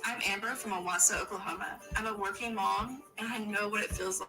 I'm Amber from Owasso, Oklahoma. I'm a working mom, and I know what it feels like.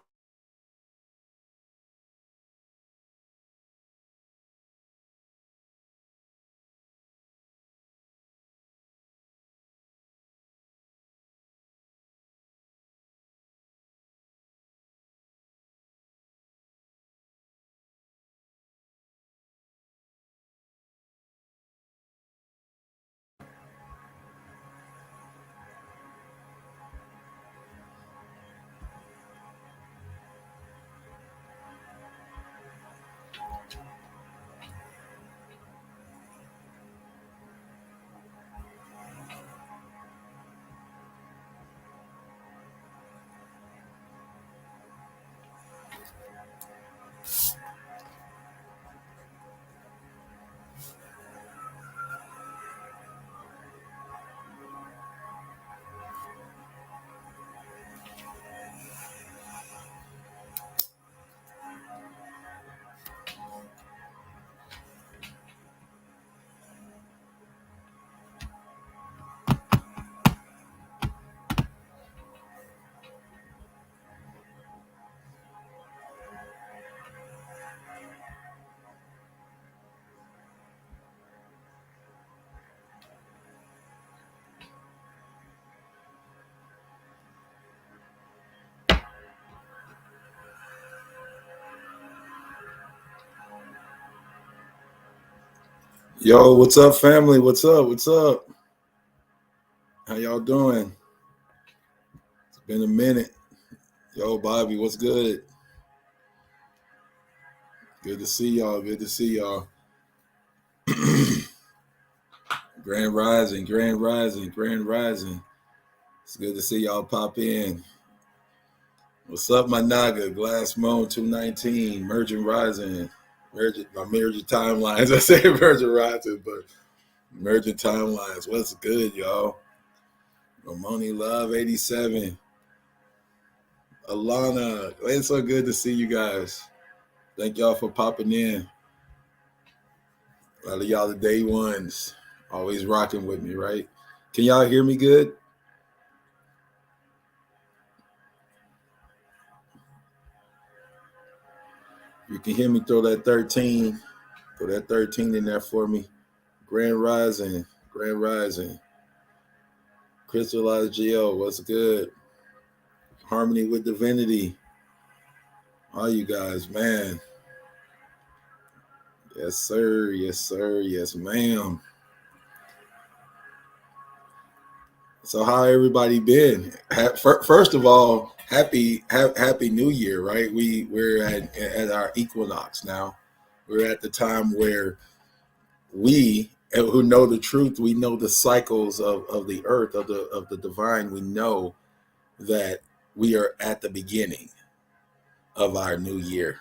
Yo, what's up, family? What's up? What's up? How y'all doing? It's been a minute. Yo, Bobby, what's good? Good to see y'all. Good to see y'all. Grand Rising, Grand Rising, Grand Rising. It's good to see y'all pop in. What's up, my Naga? Glass Moan 219, Merging Rising. Merging Timelines. I say Merging Rising, but Merging Timelines. What's good, y'all? Ramoni Love 87. Alana, it's so good to see you guys. Thank y'all for popping in. A lot of y'all the day ones, always rocking with me, right? Can y'all hear me good? You can hear me, throw that 13. Throw that 13 in there for me. Grand Rising, Grand Rising. Crystallized Geo, what's good? Harmony with Divinity. All you guys, man. Yes, sir. Yes, sir. Yes, ma'am. So how everybody been? First of all, happy New Year, right? We're at our equinox now. We're at the time where we who know the truth, we know the cycles of the earth, of the divine. We know that we are at the beginning of our new year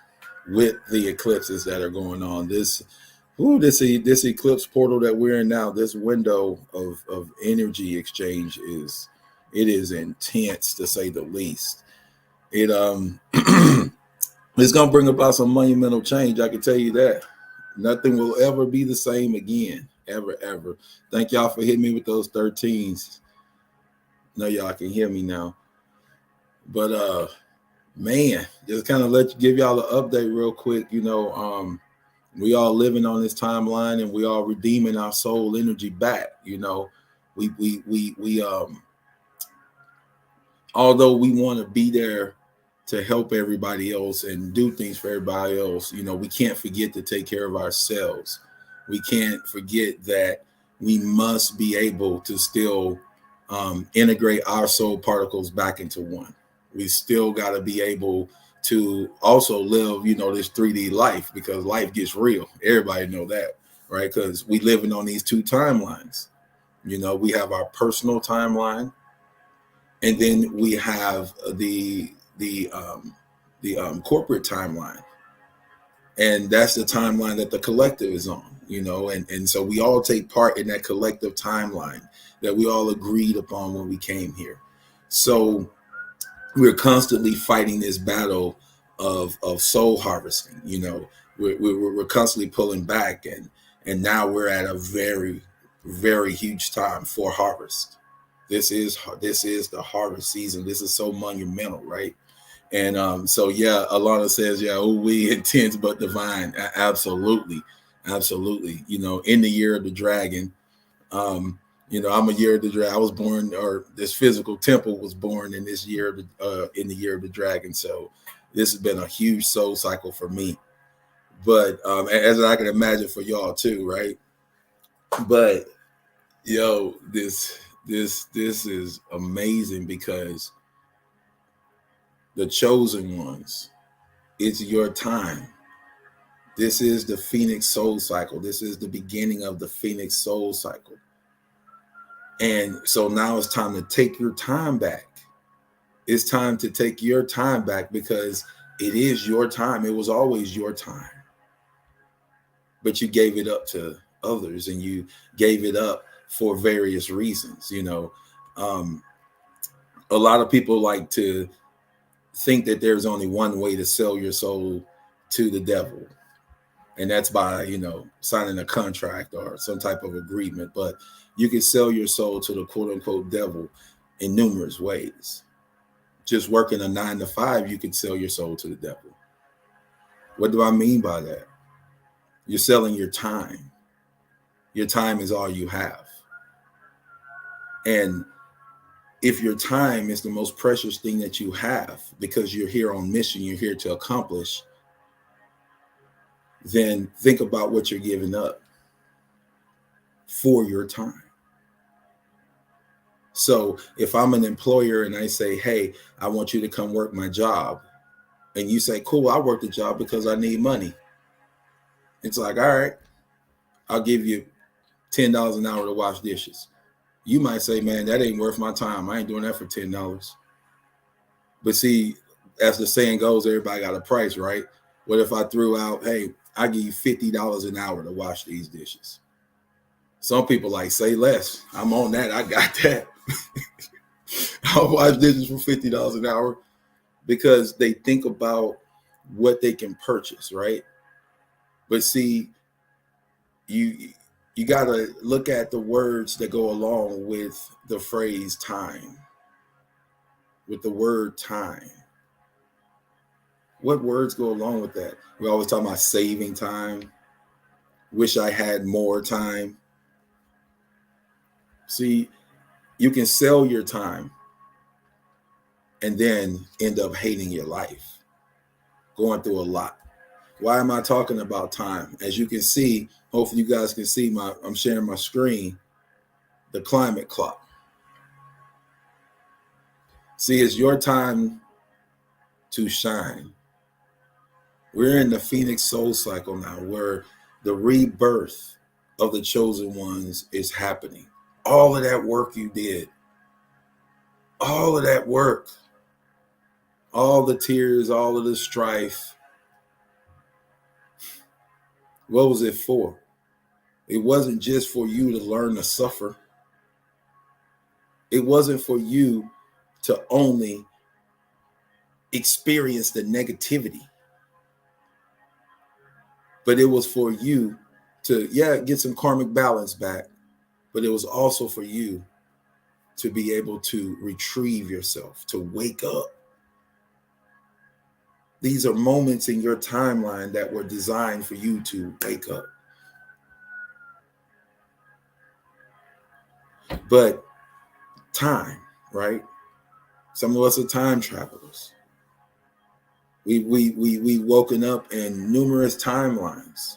with the eclipses that are going on. This eclipse portal that we're in now, this window of energy exchange is intense, to say the least. It it's gonna bring about some monumental change. I can tell you that. Nothing will ever be the same again. Ever, ever. Thank y'all for hitting me with those 13s. Know y'all can hear me now. But man, just kind of give y'all an update real quick. We all living on this timeline and we all redeeming our soul energy back. We although we want to be there to help everybody else and do things for everybody else, we can't forget to take care of ourselves. We can't forget that we must be able to still integrate our soul particles back into one. We still got to be able to also live, this 3D life, because life gets real. Everybody know that, right? Because we living on these two timelines. We have our personal timeline, and then we have the corporate timeline, and that's the timeline that the collective is on. And so we all take part in that collective timeline that we all agreed upon when we came here. So we're constantly fighting this battle of soul harvesting. We're constantly pulling back, and now we're at a very, very huge time for harvest. This is the harvest season. This is so monumental, right? And so yeah, Alana says, yeah, oh, we intense but divine. Absolutely, absolutely. In the year of the dragon. I'm a year of the dragon. I was born, or this physical temple was born in this year, in the year of the dragon. So this has been a huge soul cycle for me. But as I can imagine for y'all too, right? But this is amazing because the chosen ones, it's your time. This is the Phoenix soul cycle. This is the beginning of the Phoenix soul cycle. And so now it's time to take your time back. It's time to take your time back because it is your time. It was always your time. But you gave it up to others, and you gave it up for various reasons. A lot of people like to think that there's only one way to sell your soul to the devil. And that's by, signing a contract or some type of agreement. But you can sell your soul to the quote unquote devil in numerous ways. Just working a 9 to 5, you can sell your soul to the devil. What do I mean by that? You're selling your time. Your time is all you have. And if your time is the most precious thing that you have, because you're here on mission, you're here to accomplish, then think about what you're giving up for your time. So if I'm an employer and I say, hey, I want you to come work my job, and you say, cool, I'll work the job because I need money. It's like, all right, I'll give you $10 an hour to wash dishes. You might say, man, that ain't worth my time. I ain't doing that for $10. But see, as the saying goes, everybody got a price, right? What if I threw out, hey, I give you $50 an hour to wash these dishes? Some people like, say less. I'm on that. I got that. I'll wash dishes for $50 an hour because they think about what they can purchase, right? But see, you got to look at the words that go along with the phrase time, with the word time. What words go along with that? We always talk about saving time. Wish I had more time. See, you can sell your time and then end up hating your life, going through a lot. Why am I talking about time? As you can see, hopefully you guys can see I'm sharing my screen, the climate clock. See, it's your time to shine. We're in the Phoenix soul cycle now, where the rebirth of the chosen ones is happening. All of that work you did, all of that work, all the tears, all of the strife, what was it for? It wasn't just for you to learn to suffer. It wasn't for you to only experience the negativity, but it was for you to, get some karmic balance back, but it was also for you to be able to retrieve yourself, to wake up. These are moments in your timeline that were designed for you to wake up. But time, right? Some of us are time travelers. We woken up in numerous timelines,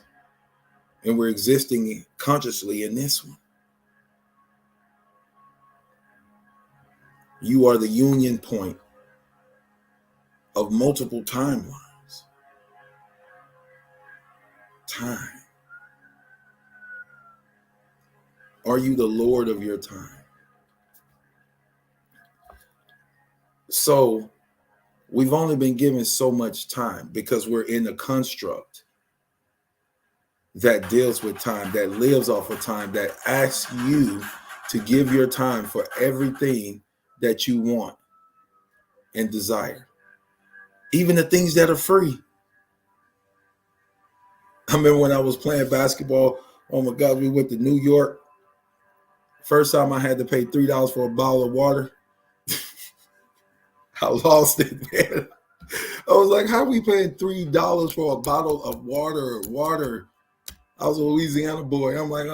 and we're existing consciously in this one. You are the union point of multiple timelines. Time. Are you the Lord of your time? So we've only been given so much time because we're in a construct that deals with time, that lives off of time, that asks you to give your time for everything that you want and desire, even the things that are free. I remember when I was playing basketball, oh my God, we went to New York First time I had to pay $3 for a bottle of water, I lost it, man. I was like, how are we paying $3 for a bottle of water? I was a Louisiana boy. I'm like,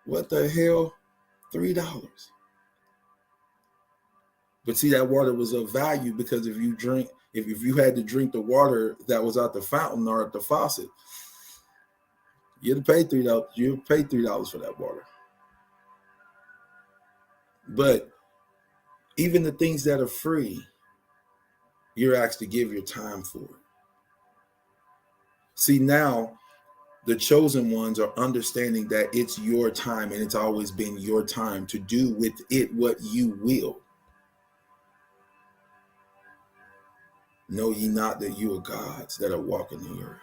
what the hell? $3. But see, that water was of value because if you had to drink the water that was out the fountain or at the faucet, you'd pay $3. You'd pay $3 for that water. But even the things that are free, you're asked to give your time for it. See, now the chosen ones are understanding that it's your time and it's always been your time to do with it what you will. Know ye not that you are gods that are walking the earth?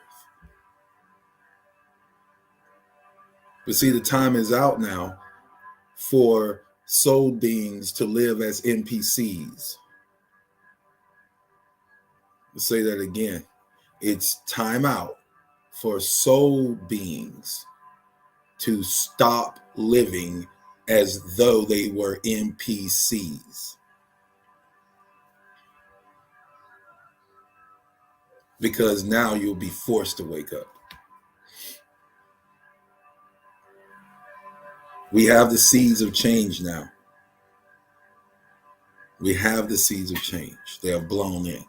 But see, the time is out now for soul beings to live as NPCs. I'll say that again. It's time out for soul beings to stop living as though they were NPCs. Because now you'll be forced to wake up. We have the seeds of change now. We have the seeds of change. They are blown in.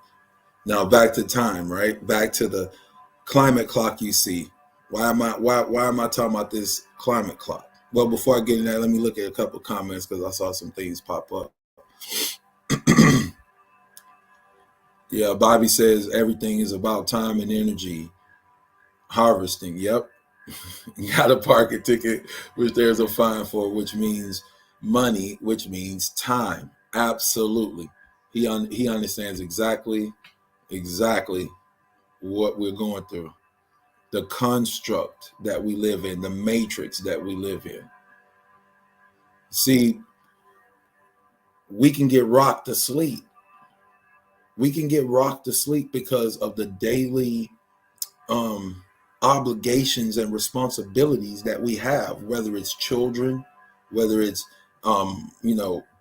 Now back to time, right? Back to the climate clock you see. Why am I talking about this climate clock? Well, before I get in that, let me look at a couple of comments because I saw some things pop up. Yeah, Bobby says everything is about time and energy harvesting. Yep. You got a parking ticket, which there's a fine for, which means money, which means time. Absolutely. He understands exactly what we're going through. The construct that we live in, the matrix that we live in. See, we can get rocked to sleep. We can get rocked to sleep because of the daily obligations and responsibilities that we have, whether it's children, whether it's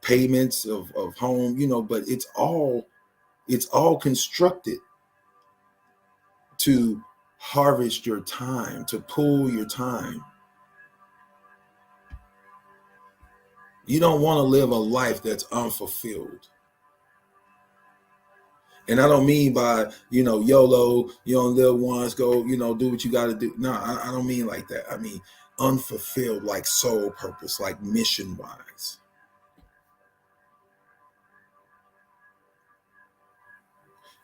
payments of home, but it's all constructed to harvest your time, to pull your time. You don't want to live a life that's unfulfilled. And I don't mean by, YOLO, you only live once, go, do what you got to do. No, I don't mean like that. I mean unfulfilled, like soul purpose, like mission wise.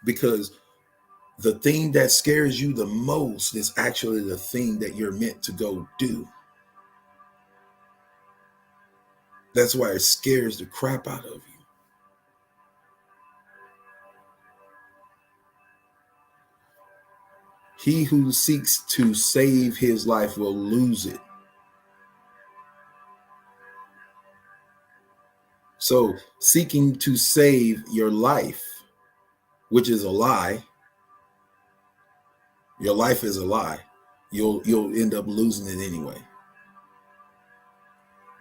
Because the thing that scares you the most is actually the thing that you're meant to go do. That's why it scares the crap out of you. He who seeks to save his life will lose it. So seeking to save your life, which is a lie, your life is a lie. You'll end up losing it anyway.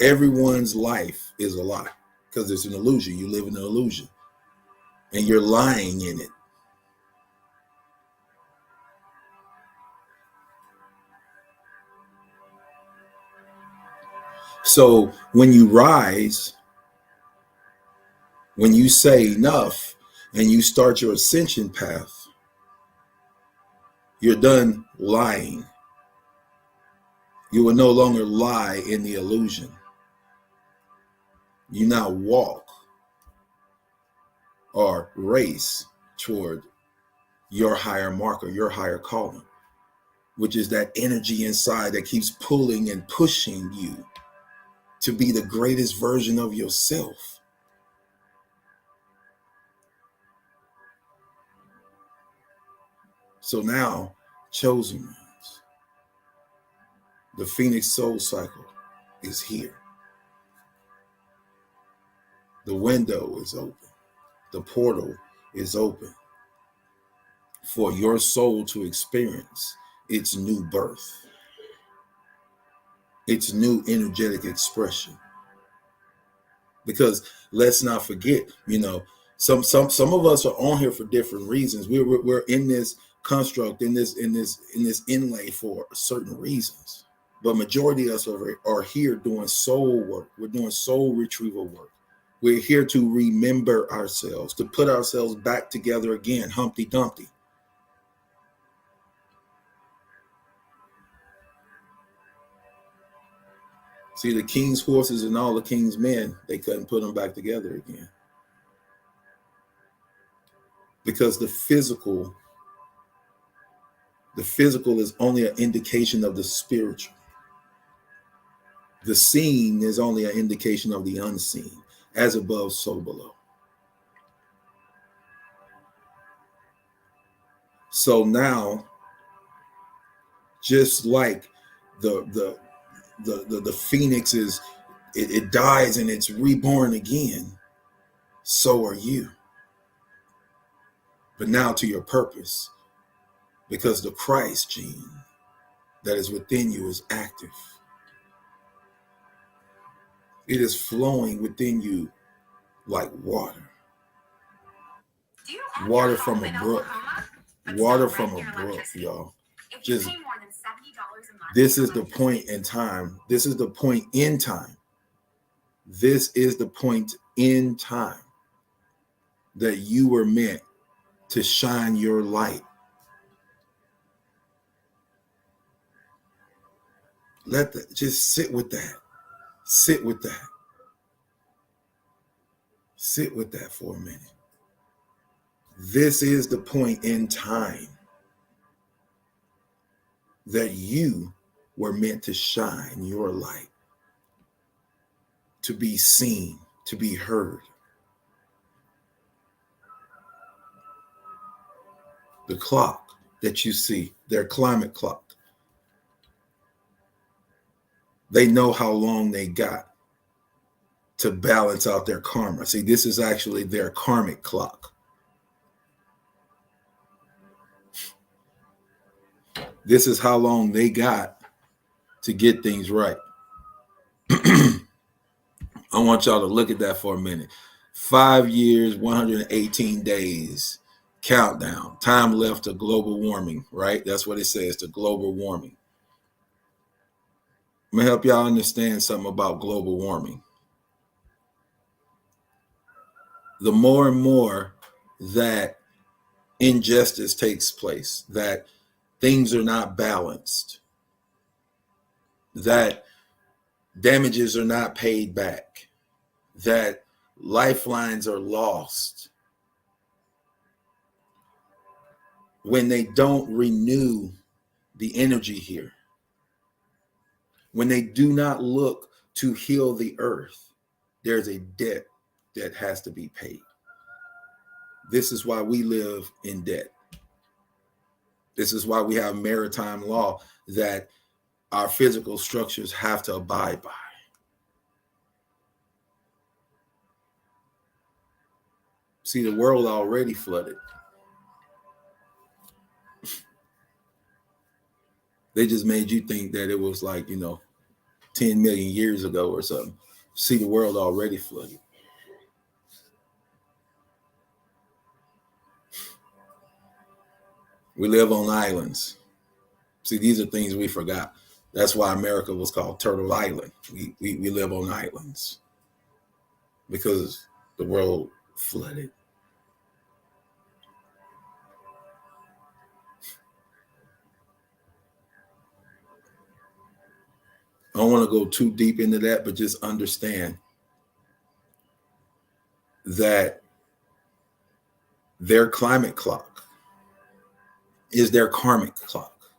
Everyone's life is a lie because it's an illusion. You live in an illusion and you're lying in it. So when you rise, when you say enough and you start your ascension path, you're done lying. You will no longer lie in the illusion. You now walk or race toward your higher marker, your higher calling, which is that energy inside that keeps pulling and pushing you to be the greatest version of yourself. So now, chosen ones, the Phoenix Soul Cycle is here. The window is open. The portal is open for your soul to experience its new birth. its new energetic expression. Because let's not forget, some of us are on here for different reasons. We're in this construct, in this inlay for certain reasons. But majority of us are here doing soul work. We're doing soul retrieval work. We're here to remember ourselves, to put ourselves back together again, Humpty Dumpty. See, the king's horses and all the king's men, they couldn't put them back together again. Because the physical is only an indication of the spiritual. The seen is only an indication of the unseen. As above, so below. So now, just like the phoenix it dies and it's reborn again, so are you. But now to your purpose, because the Christ gene that is within you is active. It is flowing within you like water. Water from a brook. Water from a brook, y'all. Just this is the point in time. This is the point in time. This is the point in time that you were meant to shine your light. Just sit with that. Sit with that. Sit with that for a minute. This is the point in time that you were meant to shine your light, to be seen, to be heard. The clock that you see, their climate clock, they know how long they got to balance out their karma. See, this is actually their karmic clock. This is how long they got to get things right. I want y'all to look at that for a minute. 5 years, 118 days, countdown. Time left to global warming, right? That's what it says, to global warming. I'm going to help y'all understand something about global warming. The more and more that injustice takes place, that things are not balanced, that damages are not paid back, that lifelines are lost, when they don't renew the energy here, when they do not look to heal the earth, there's a debt that has to be paid. This is why we live in debt. This is why we have maritime law that our physical structures have to abide by. See, the world already flooded. They just made you think that it was like, 10 million years ago or something. See, the world already flooded. We live on islands. See, these are things we forgot. That's why America was called Turtle Island. We live on islands because the world flooded. I don't want to go too deep into that, but just understand that their climate clock is their karmic clock.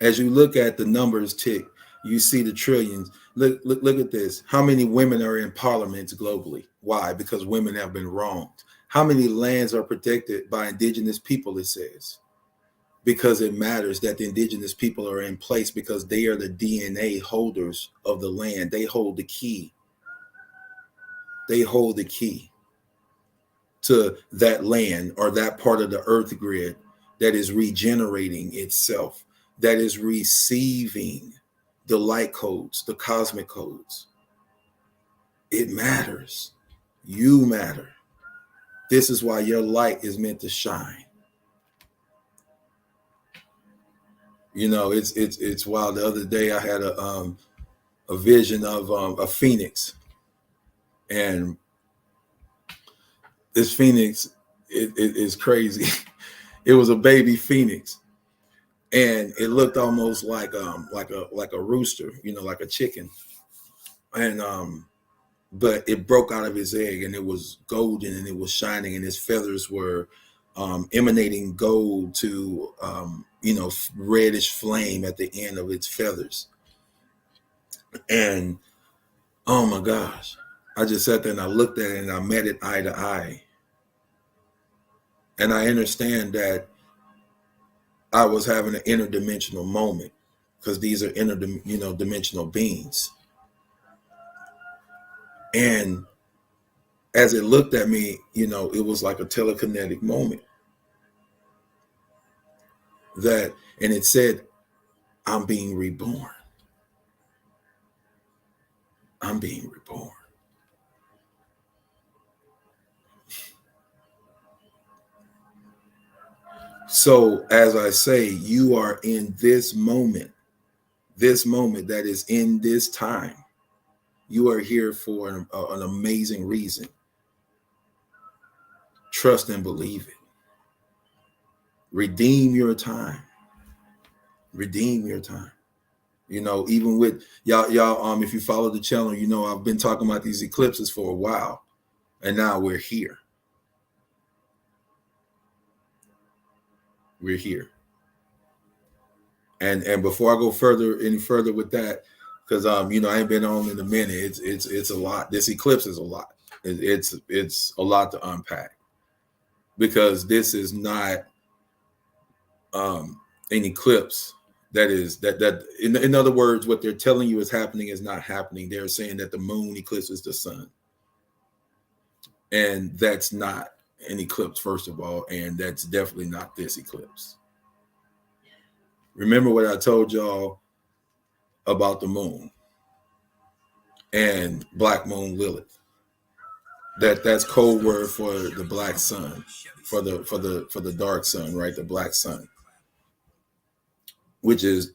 As you look at the numbers tick, you see the trillions. Look at this. How many women are in parliaments globally? Why? Because women have been wronged. How many lands are protected by indigenous people, it says? Because it matters that the indigenous people are in place because they are the DNA holders of the land. They hold the key. They hold the key to that land or that part of the earth grid that is regenerating itself, that is receiving the light codes, the cosmic codes. It matters. You matter. This is why your light is meant to shine. You know, it's wild. The other day I had a vision of a phoenix, and this phoenix it is crazy. It was a baby phoenix, and it looked almost like a rooster, you know, like a chicken, and but it broke out of his egg, and it was golden, and it was shining, and his feathers were emanating gold to you know, reddish flame at the end of its feathers. And oh my gosh, I just sat there and I looked at it and I met it eye to eye. And I understand that I was having an interdimensional moment, because these are dimensional beings. And as it looked at me, you know, it was like a telekinetic moment. And it said, I'm being reborn. I'm being reborn. So as I say, you are in this moment that is in this time. You are here for an amazing reason. Trust and believe it. Redeem your time. Redeem your time. You know, even with y'all, if you follow the channel, you know, I've been talking about these eclipses for a while, and now we're here. We're here. And before I go any further with that, because you know, I ain't been on in a minute. It's a lot. This eclipse is a lot. It's a lot to unpack, because this is not an eclipse that is that in other words, what they're telling you is happening is not happening. They're saying that the moon eclipses the sun, and that's not an eclipse, first of all, and that's definitely not this eclipse. Remember what I told y'all about the moon and Black Moon Lilith. That's code word for the black sun, for the dark sun, right? The black sun, which is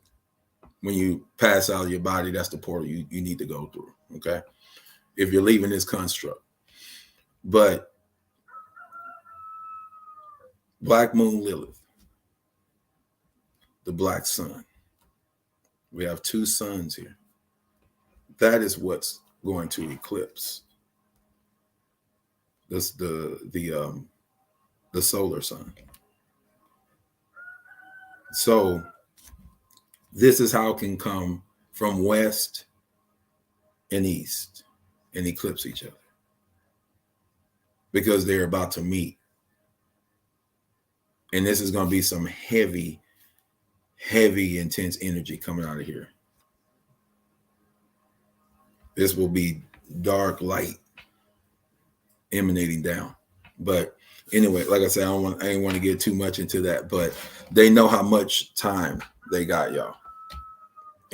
when you pass out of your body, that's the portal you need to go through. Okay, if you're leaving this construct. But Black Moon Lilith, the black sun. We have two suns here. That is what's going to eclipse this the solar sun. So this is how it can come from west and east and eclipse each other, because they're about to meet. And this is going to be some heavy, intense energy coming out of here. This will be dark light emanating down. But anyway, like I said, I ain't want to get too much into that, but they know how much time they got, y'all.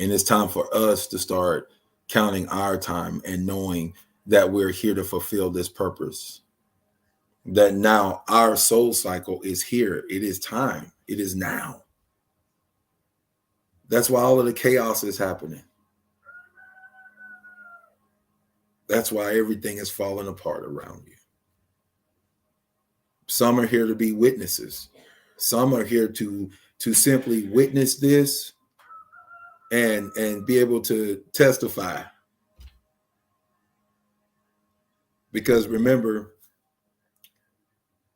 And it's time for us to start counting our time and knowing that we're here to fulfill this purpose. That now our soul cycle is here. It is time. It is now. That's why all of the chaos is happening. That's why everything is falling apart around you. Some are here to be witnesses. Some are here to simply witness this and be able to testify. Because remember,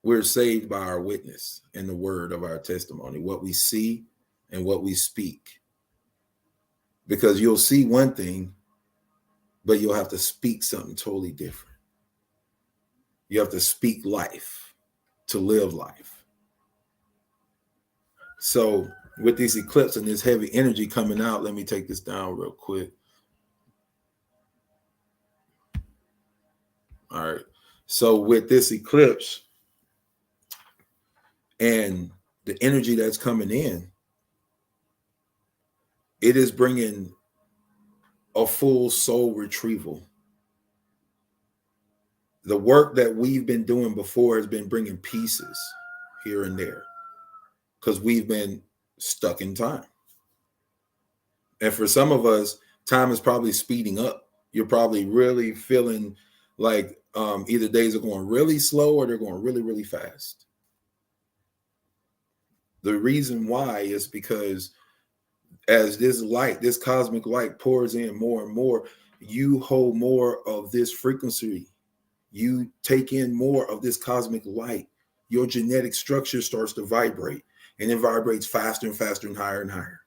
we're saved by our witness and the word of our testimony, what we see and what we speak. Because you'll see one thing, but you'll have to speak something totally different. You have to speak life to live life. So with these eclipses and this heavy energy coming out, let me take this down real quick. All right. So with this eclipse and the energy that's coming in, It is bringing a full soul retrieval. The work that we've been doing before has been bringing pieces here and there because we've been stuck in time. And for some of us, time is probably speeding up. You're probably really feeling like either days are going really slow or they're going really, really fast. The reason why is because as this light, this cosmic light pours in more and more, you hold more of this frequency. You take in more of this cosmic light. Your genetic structure starts to vibrate, and it vibrates faster and faster and higher and higher.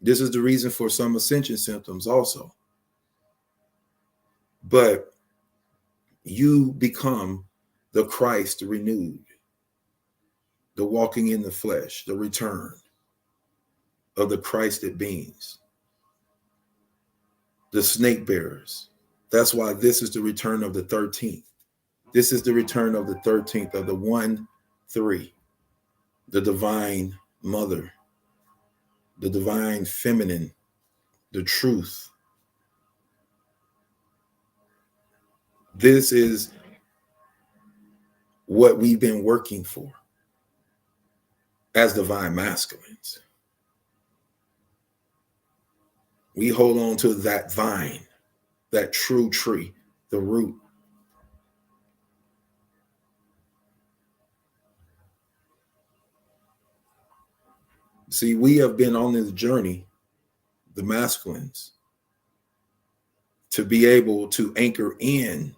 This is the reason for some ascension symptoms also. But you become the Christ renewed, the walking in the flesh, the return of the Christed beings, the snake bearers. That's why this is the return of the 13th. This is the return of the 13th of the 1-3, the divine mother, the divine feminine, the truth. This is what we've been working for as divine masculines. We hold on to that vine, that true tree, the root. See, we have been on this journey, the masculines, to be able to anchor in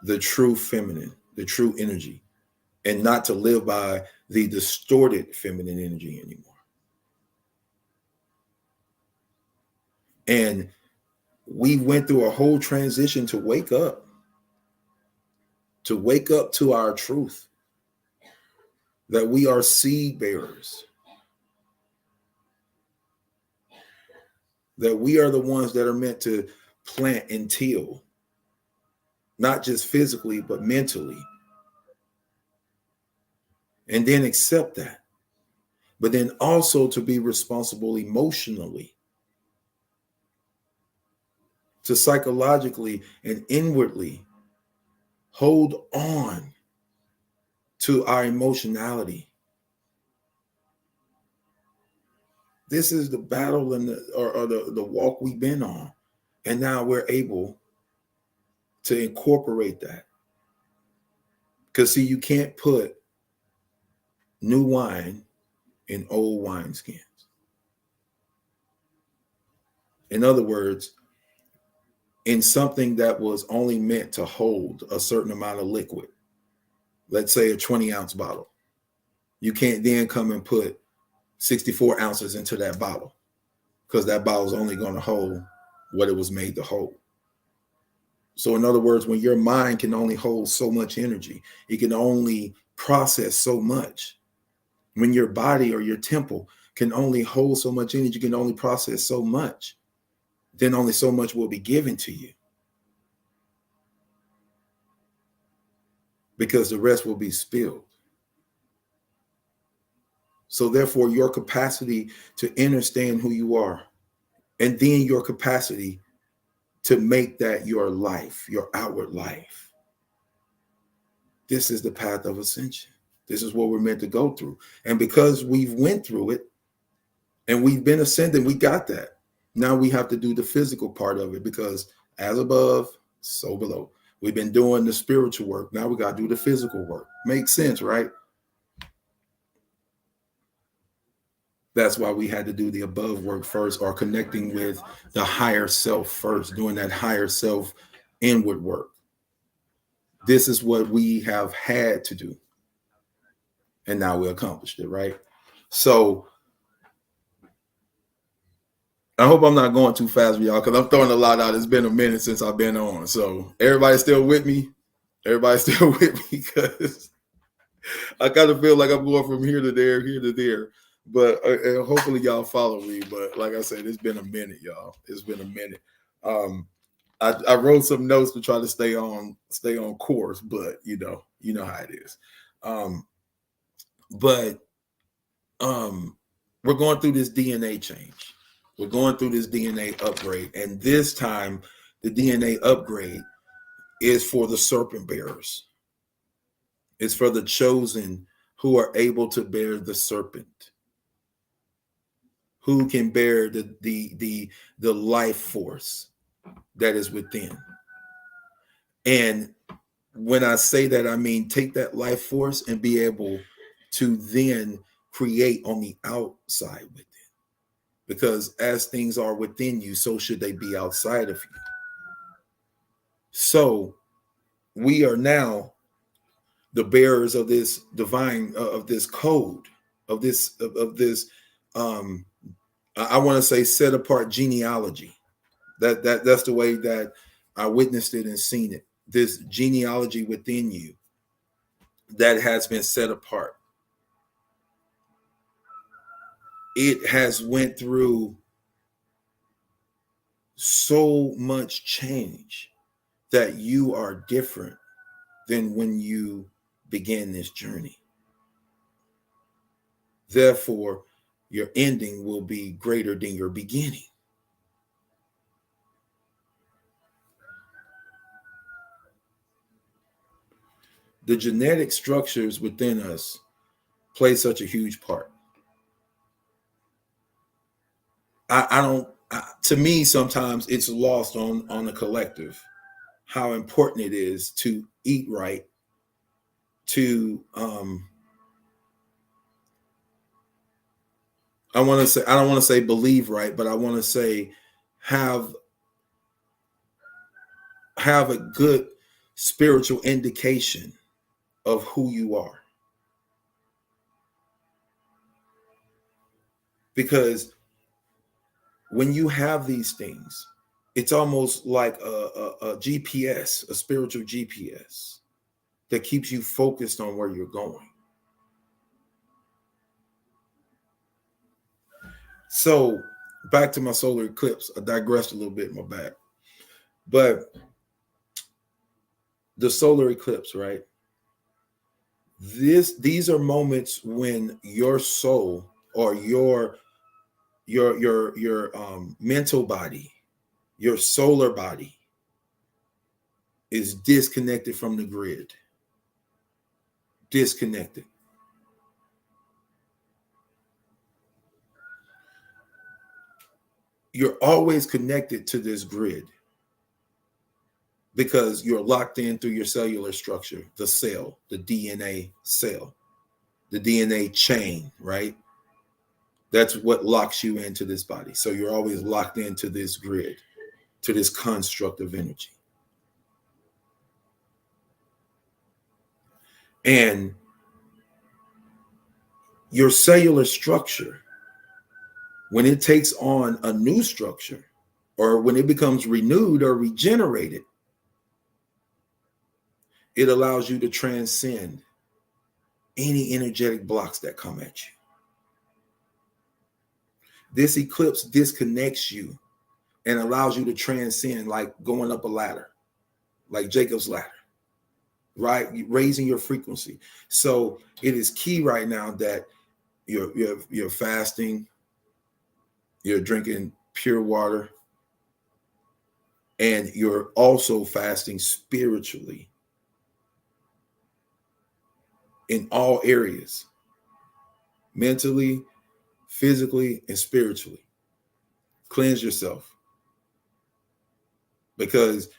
the true feminine, the true energy, and not to live by the distorted feminine energy anymore. And we went through a whole transition to wake up to our truth, that we are seed bearers, that we are the ones that are meant to plant and till, not just physically, but mentally. And then accept that. But then also to be responsible emotionally, to psychologically and inwardly hold on to our emotionality. This is the battle and the walk we've been on. And now we're able to incorporate that. Because see, you can't put new wine in old wineskins. In other words, in something that was only meant to hold a certain amount of liquid, let's say a 20-ounce bottle, you can't then come and put 64 ounces into that bottle, because that bottle is only going to hold what it was made to hold. So in other words, when your mind can only hold so much energy, it can only process so much. When your body or your temple can only hold so much energy, can only process so much, then only so much will be given to you, because the rest will be spilled. So therefore, your capacity to understand who you are, and then your capacity to make that your life, your outward life. This is the path of ascension. This is what we're meant to go through. And because we've went through it and we've been ascending, we got that. Now we have to do the physical part of it, because as above, so below. We've been doing the spiritual work. Now we got to do the physical work. Makes sense, right? That's why we had to do the above work first, or connecting with the higher self first, doing that higher self inward work. This is what we have had to do. And now we accomplished it, right? So I hope I'm not going too fast with y'all, because I'm throwing a lot out. It's been a minute since I've been on. So everybody still with me? Everybody still with me? Because I kind of feel like I'm going from here to there. But hopefully y'all follow me. But like I said, it's been a minute, y'all. It's been a minute. I wrote some notes to try to stay on course, but you know how it is. we're going through this DNA change. We're going through this DNA upgrade. And this time, the DNA upgrade is for the serpent bearers. It's for the chosen who are able to bear the serpent, who can bear the life force that is within. And when I say that, I mean take that life force and be able to then create on the outside with it. Because as things are within you, so should they be outside of you. So we are now the bearers of this divine, of this code, of this I want to say set apart genealogy. That's the way that I witnessed it and seen it. This genealogy within you that has been set apart. It has went through so much change that you are different than when you began this journey. Therefore, your ending will be greater than your beginning. The genetic structures within us play such a huge part. To me, sometimes it's lost on the collective how important it is to eat right, to I don't want to say believe right, but I want to say have a good spiritual indication of who you are. Because when you have these things, it's almost like a GPS, a spiritual GPS that keeps you focused on where you're going. So back to my solar eclipse. I digressed a little bit in my back. But the solar eclipse, right? These are moments when your soul or your mental body, your solar body is disconnected from the grid. Disconnected. You're always connected to this grid because you're locked in through your cellular structure, the cell, the DNA cell, the DNA chain, right? That's what locks you into this body. So you're always locked into this grid, to this construct of energy. And your cellular structure, when it takes on a new structure or when it becomes renewed or regenerated, it allows you to transcend any energetic blocks that come at you. This eclipse disconnects you and allows you to transcend, like going up a ladder, like Jacob's ladder, right? Raising your frequency. So it is key right now that you're fasting, you're drinking pure water, and you're also fasting spiritually in all areas, mentally, physically, and spiritually. Cleanse yourself, because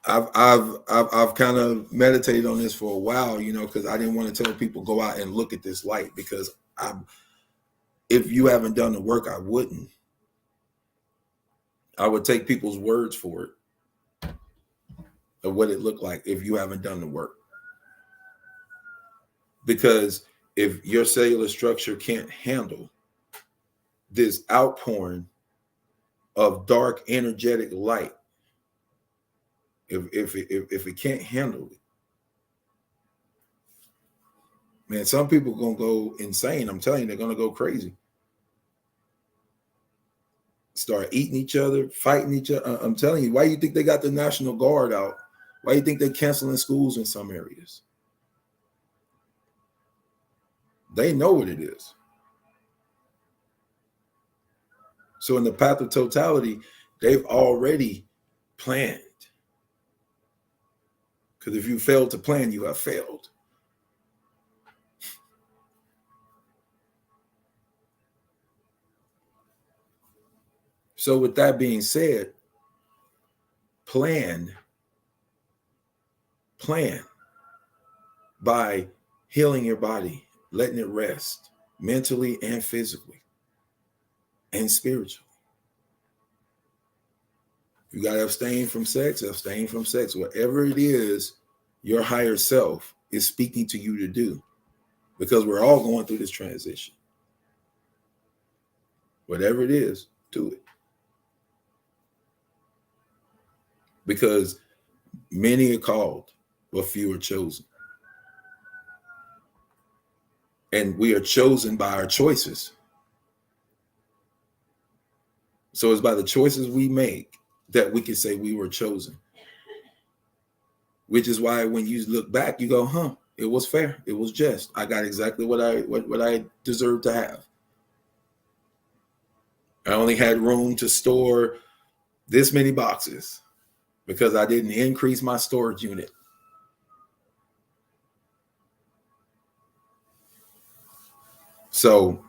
I've kind of meditated on this for a while, because I didn't want to tell people go out and look at this light, because if you haven't done the work, I wouldn't. I would take people's words for it of what it looked like if you haven't done the work. Because if your cellular structure can't handle this outpouring of dark energetic light, if it can't handle it, man, some people are gonna go insane. I'm telling you, they're gonna go crazy. Start eating each other, fighting each other. I'm telling you, why you think they got the National Guard out? Why you think they're canceling schools in some areas? They know what it is. So in the path of totality, they've already planned. Because if you fail to plan, you have failed. So with that being said, plan by healing your body, letting it rest mentally and physically and spiritually. You got to abstain from sex, abstain from sex. Whatever it is your higher self is speaking to you to do, because we're all going through this transition. Whatever it is, do it. Because many are called, but few are chosen. And we are chosen by our choices. So it's by the choices we make that we can say we were chosen. Which is why when you look back, you go, it was fair. It was just. I got exactly what I deserved to have. I only had room to store this many boxes because I didn't increase my storage unit. So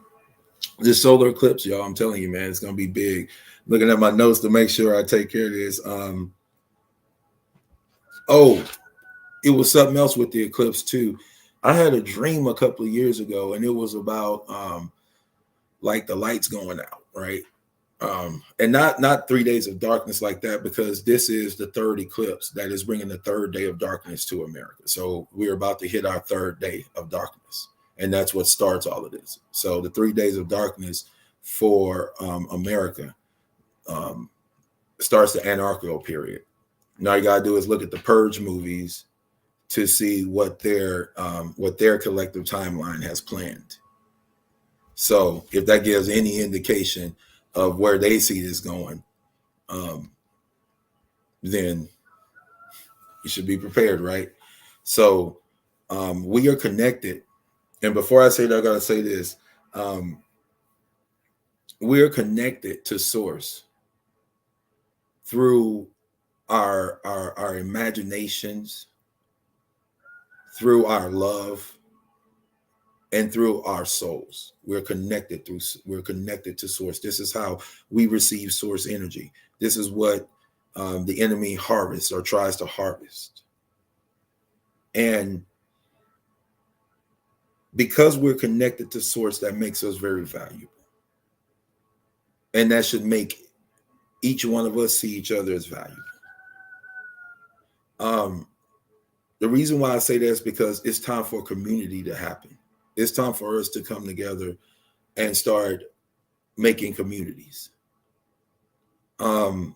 this solar eclipse, y'all, I'm telling you, man, it's going to be big. Looking at my notes to make sure I take care of this. It was something else with the eclipse too. I had a dream a couple of years ago, and it was about like the lights going out, right? And not 3 days of darkness like that, because this is the third eclipse that is bringing the third day of darkness to America. So we're about to hit our third day of darkness, and that's what starts all of this. So the 3 days of darkness for America starts the anarchical period. Now you gotta do is look at the Purge movies to see what their collective timeline has planned. So if that gives any indication of where they see this going, then you should be prepared, right? So we are connected. And before I say that, I gotta say this. We are connected to source through our imaginations, through our love, and through our souls. We're connected to source. This is how we receive source energy. This is what the enemy harvests or tries to harvest. And because we're connected to source, that makes us very valuable. And that should make each one of us see each other as valuable. The reason why I say that is because it's time for community to happen. It's time for us to come together and start making communities. The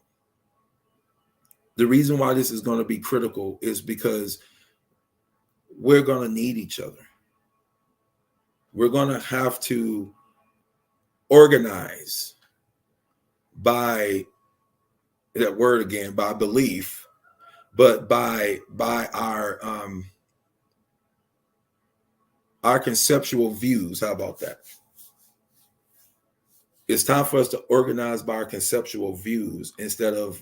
reason why this is going to be critical is because we're going to need each other. We're going to have to organize by that word again, by belief, but by our conceptual views. How about that? It's time for us to organize by our conceptual views instead of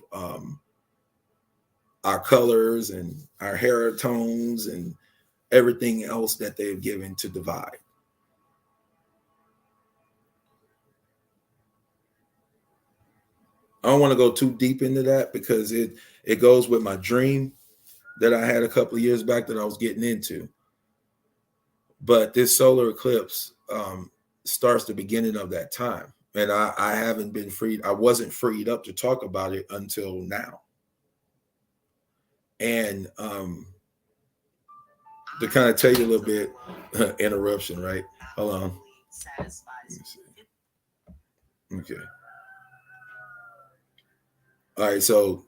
our colors and our hair tones and everything else that they've given to divide. I don't want to go too deep into that because it goes with my dream that I had a couple of years back that I was getting into. But this solar eclipse starts the beginning of that time. And I haven't been freed. I wasn't freed up to talk about it until now. And to kind of tell you a little bit, interruption, right? Hold on. Let me see. Okay. All right, so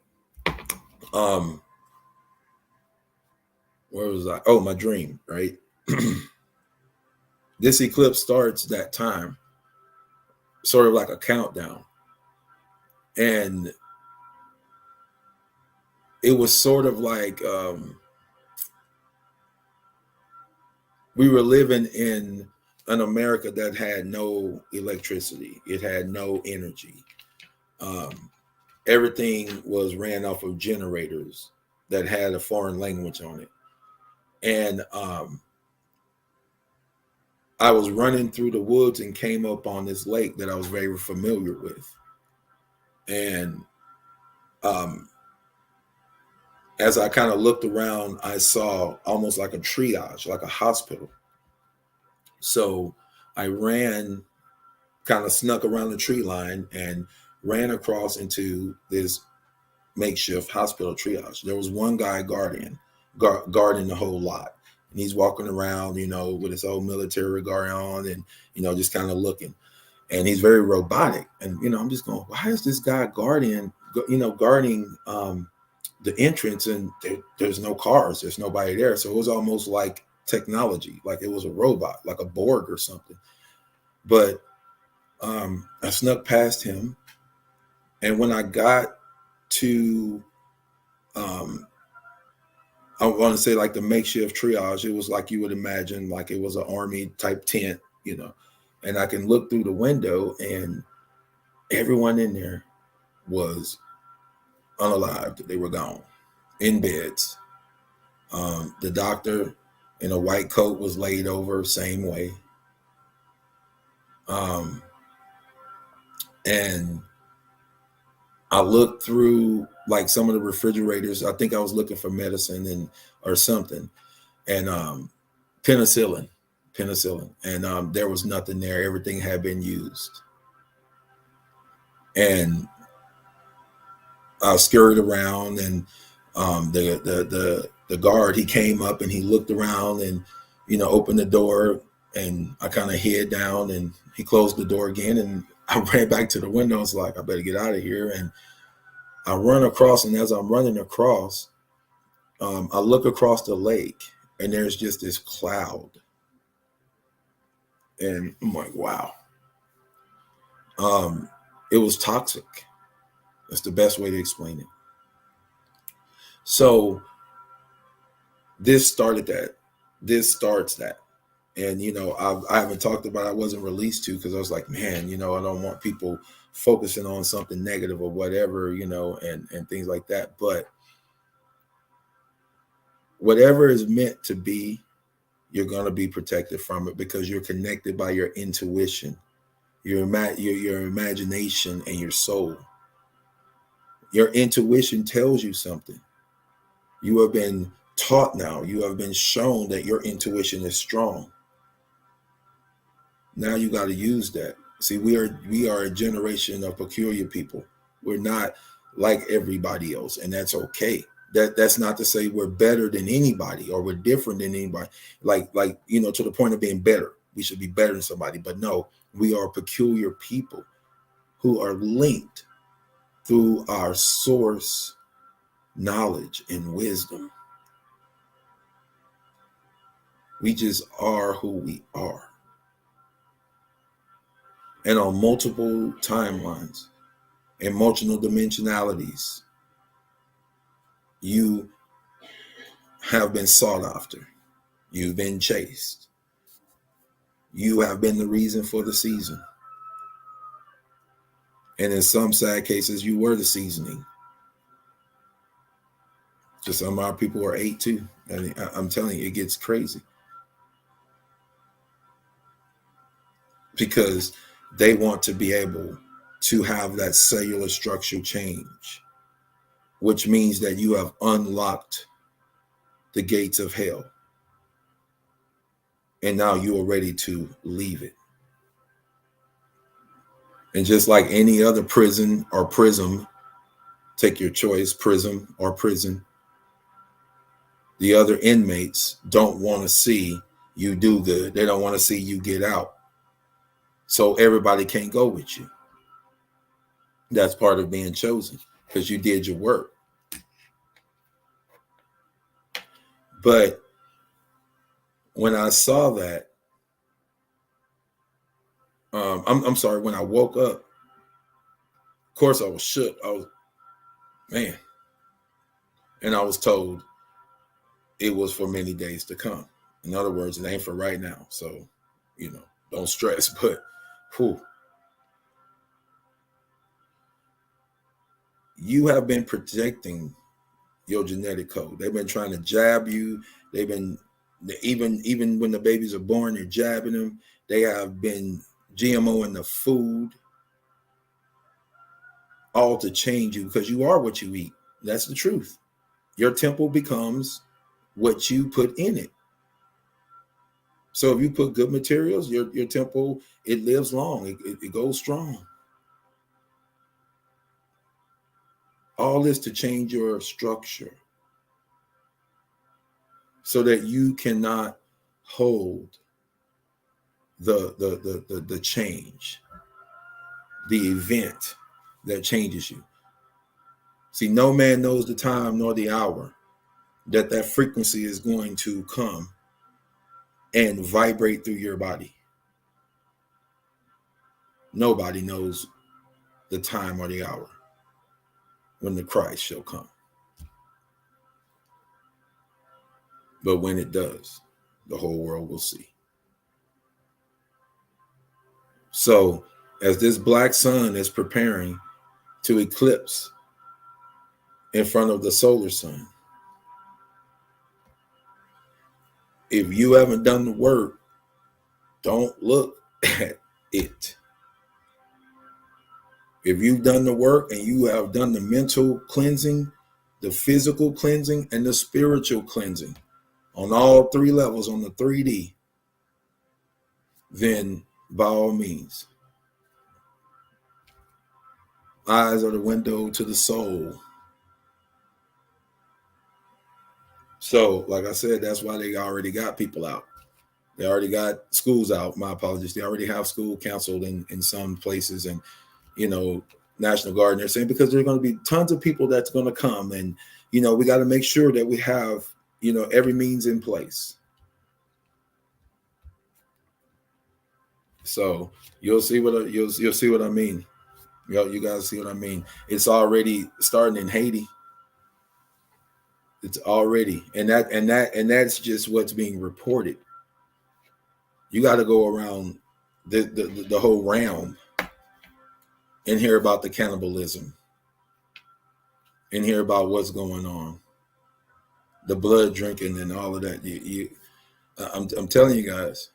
where was I? Oh, my dream, right? This eclipse starts that time, sort of like a countdown. And it was sort of like we were living in an America that had no electricity. It had no energy. Everything was ran off of generators that had a foreign language on it. And I was running through the woods and came up on this lake that I was very familiar with. And as I kind of looked around, I saw almost like a triage, like a hospital. So I ran, kind of snuck around the tree line and ran across into this makeshift hospital triage. There was one guy guarding the whole lot. And he's walking around, with his old military guard on and, just kind of looking. And he's very robotic. And, I'm just going, why is this guy guarding the entrance, and there's no cars, there's nobody there. So it was almost like technology, like it was a robot, like a Borg or something. But I snuck past him. And when I got to, I want to say like the makeshift triage, it was like you would imagine, like it was an army type tent, and I can look through the window and everyone in there was unalived. They were gone in beds. The doctor in a white coat was laid over, same way. And I looked through like some of the refrigerators. I think I was looking for medicine or something, and penicillin, and there was nothing there. Everything had been used. And I scurried around, and the guard, he came up and he looked around and opened the door, and I kind of hid down, and he closed the door again, and I ran back to the window. I was like, I better get out of here. And I run across, and as I'm running across, I look across the lake, and there's just this cloud. And I'm like, wow. It was toxic. That's the best way to explain it. So this started that. This starts that. And, I haven't talked about it. I wasn't released to, because I was like, man, I don't want people focusing on something negative or whatever, and things like that. But whatever is meant to be, you're going to be protected from it, because you're connected by your intuition, your imagination, and your soul. Your intuition tells you something. You have been taught now. You have been shown that your intuition is strong. Now you got to use that. See, we are a generation of peculiar people. We're not like everybody else, and that's okay. That's not to say we're better than anybody or we're different than anybody. Like to the point of being better. We should be better than somebody. But no, we are peculiar people who are linked through our source knowledge and wisdom. We just are who we are. And on multiple timelines, emotional dimensionalities, you have been sought after. You've been chased. You have been the reason for the season. And in some sad cases, you were the seasoning. Just some of our people are ate too. And I'm telling you, it gets crazy. Because they want to be able to have that cellular structure change, which means that you have unlocked the gates of hell. And now you are ready to leave it. And just like any other prison or prism, take your choice, prism or prison, the other inmates don't want to see you do good. They don't want to see you get out. So everybody can't go with you. That's part of being chosen, because you did your work. But when I saw that, I'm sorry, when I woke up, of course I was shook. Man. And I was told it was for many days to come. In other words, it ain't for right now. So, don't stress, but whew. you have been protecting your genetic code. They've been trying to jab you. They've been even when the babies are born, they're jabbing them. They have been GMOing the food, all to change you, because you are what you eat. That's the truth. Your temple becomes what you put in it. So if you put good materials, your temple, it lives long. It goes strong. All this to change your structure so that you cannot hold the change, the event that changes you. See, no man knows the time nor the hour that frequency is going to come and vibrate through your body. Nobody knows the time or the hour when the Christ shall come. But when it does, the whole world will see. So as this black sun is preparing to eclipse in front of the solar sun, if you haven't done the work, don't look at it. If you've done the work and you have done the mental cleansing, the physical cleansing, and the spiritual cleansing on all three levels, on the 3D, then by all means, eyes are the window to the soul. So, like I said, that's why they already got people out. They already got schools out. My apologies. They already have school canceled in some places, and National Guard. And they're saying because there are going to be tons of people that's going to come, and we got to make sure that we have every means in place. So you'll see what you'll see what I mean. You guys see what I mean. It's already starting in Haiti. It's already, and that's just what's being reported. You got to go around the whole realm and hear about the cannibalism and hear about what's going on, the blood drinking and all of that. I'm telling you guys,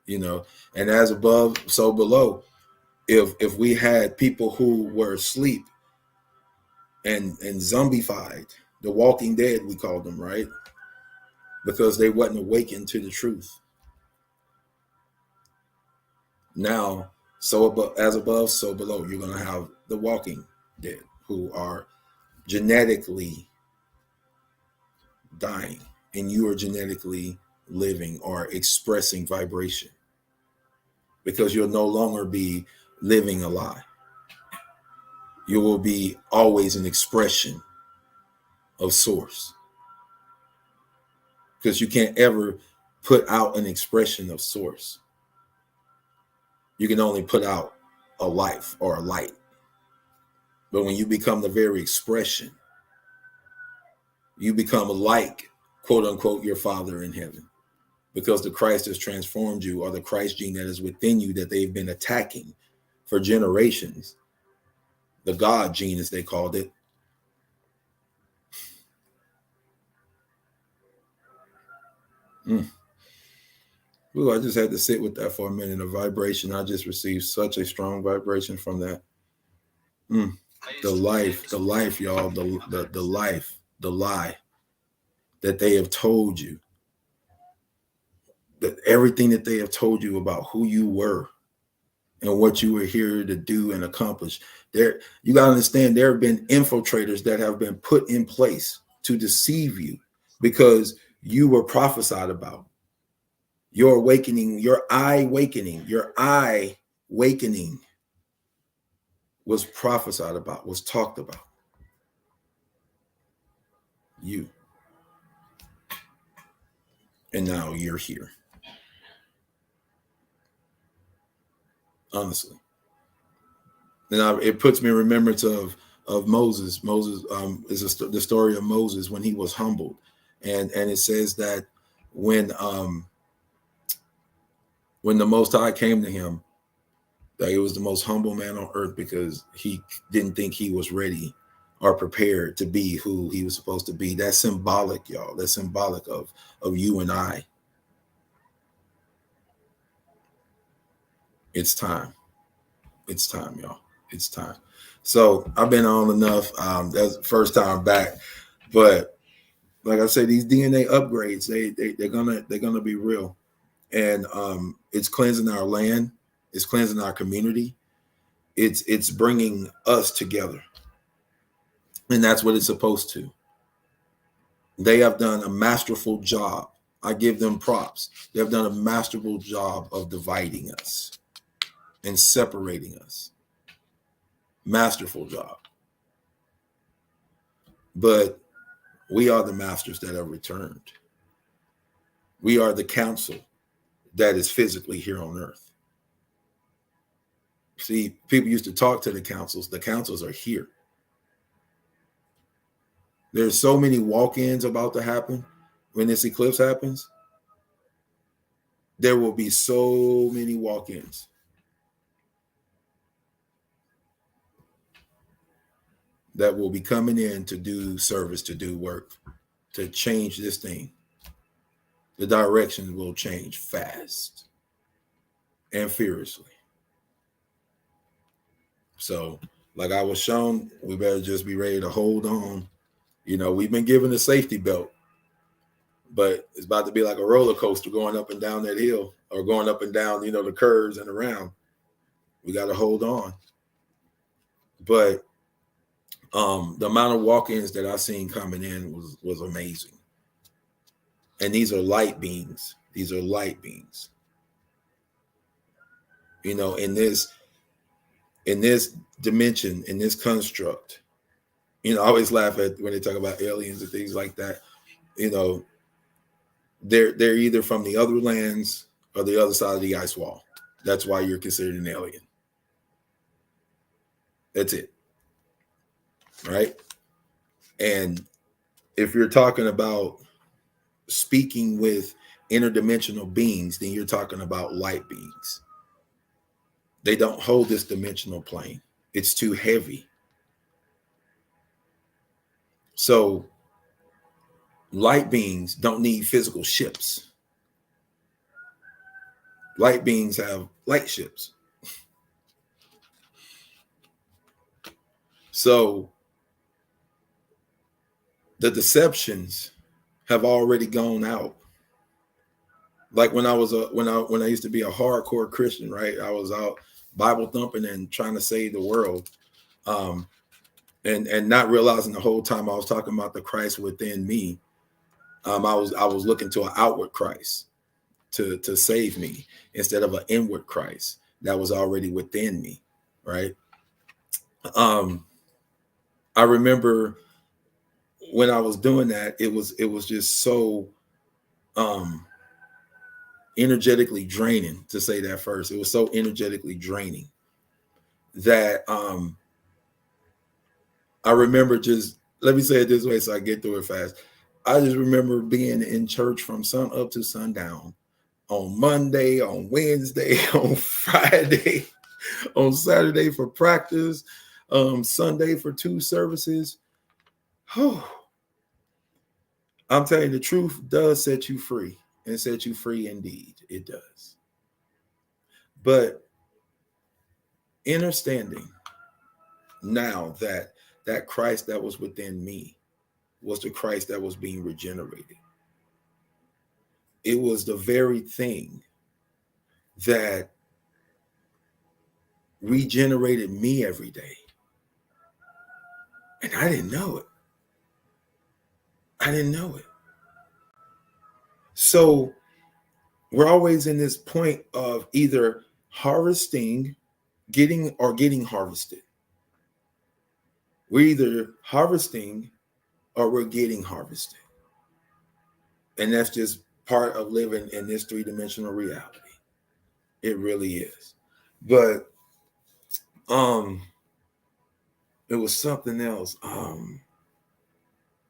and as above, so below. If we had people who were asleep and zombified, the Walking Dead, we called them, right? Because they wasn't awakened to the truth. Now, as above, so below, you're going to have the Walking Dead who are genetically dying, and you are genetically living or expressing vibration, because you'll no longer be living a lie. You will be always an expression of source, because you can't ever put out an expression of source. You can only put out a life or a light. But when you become the very expression, you become like, quote unquote, your Father in heaven, because the Christ has transformed you, or the Christ gene that is within you that they've been attacking for generations. The God gene, as they called it. Ooh, I just had to sit with that for a minute. A vibration. I just received such a strong vibration from that. The life, y'all, the life, the lie that they have told you, that everything that they have told you about who you were and what you were here to do and accomplish. You got to understand, there have been infiltrators that have been put in place to deceive you, because you were prophesied about. Your awakening, your eye awakening was prophesied about, was talked about. You. And now you're here. Honestly. And it puts me in remembrance of Moses. Moses is the story of Moses when he was humbled. And it says that when the Most High came to him, that he was the most humble man on earth, because he didn't think he was ready are prepared to be who he was supposed to be. That's symbolic, y'all. That's symbolic of you and I. It's time. It's time, y'all. It's time. So I've been on enough. That's the first time back, but like I said, these DNA upgrades, they're gonna be real, and it's cleansing our land. It's cleansing our community. It's bringing us together, and that's what it's supposed to. They have done a masterful job. I give them props. They have done a masterful job of dividing us and separating us. Masterful job. But we are the masters that have returned. We are the council that is physically here on earth. See, people used to talk to the councils. The councils are here. There's so many walk-ins about to happen when this eclipse happens. There will be so many walk-ins. That will be coming in to do service, to do work, to change this thing. The direction will change fast and furiously. So, like I was shown, we better just be ready to hold on. You know, we've been given a safety belt, but it's about to be like a roller coaster going up and down that hill, or going up and down, you know, the curves and around. We got to hold on. But the amount of walk-ins that I seen coming in was amazing. And these are light beings. These are light beings. You know, in this dimension, in this construct, you know, I always laugh at when they talk about aliens and things like that. You know, they're either from the other lands or the other side of the ice wall. That's why you're considered an alien. That's it. Right? And if you're talking about speaking with interdimensional beings, then you're talking about light beings. They don't hold this dimensional plane. It's too heavy. So light beings don't need physical ships. Light beings have light ships. So the deceptions have already gone out. Like when I used to be a hardcore Christian, right? I was out Bible thumping and trying to save the world, and not realizing the whole time I was talking about the Christ within me. I was looking to an outward Christ to save me instead of an inward Christ that was already within me, right? I remember when I was doing that, it was just so energetically draining, to say that first. It was so energetically draining that I remember just, let me say it this way so I get through it fast. I just remember being in church from sun up to sundown on Monday, on Wednesday, on Friday, on Saturday for practice, Sunday for 2 services. I'm telling you, the truth does set you free, and set you free indeed. It does. But understanding now that that Christ that was within me was the Christ that was being regenerated. It was the very thing that regenerated me every day. And I didn't know it. I didn't know it. So we're always in this point of either harvesting, getting harvested. We're either harvesting or we're getting harvested. And that's just part of living in this 3-dimensional reality. It really is. But it was something else.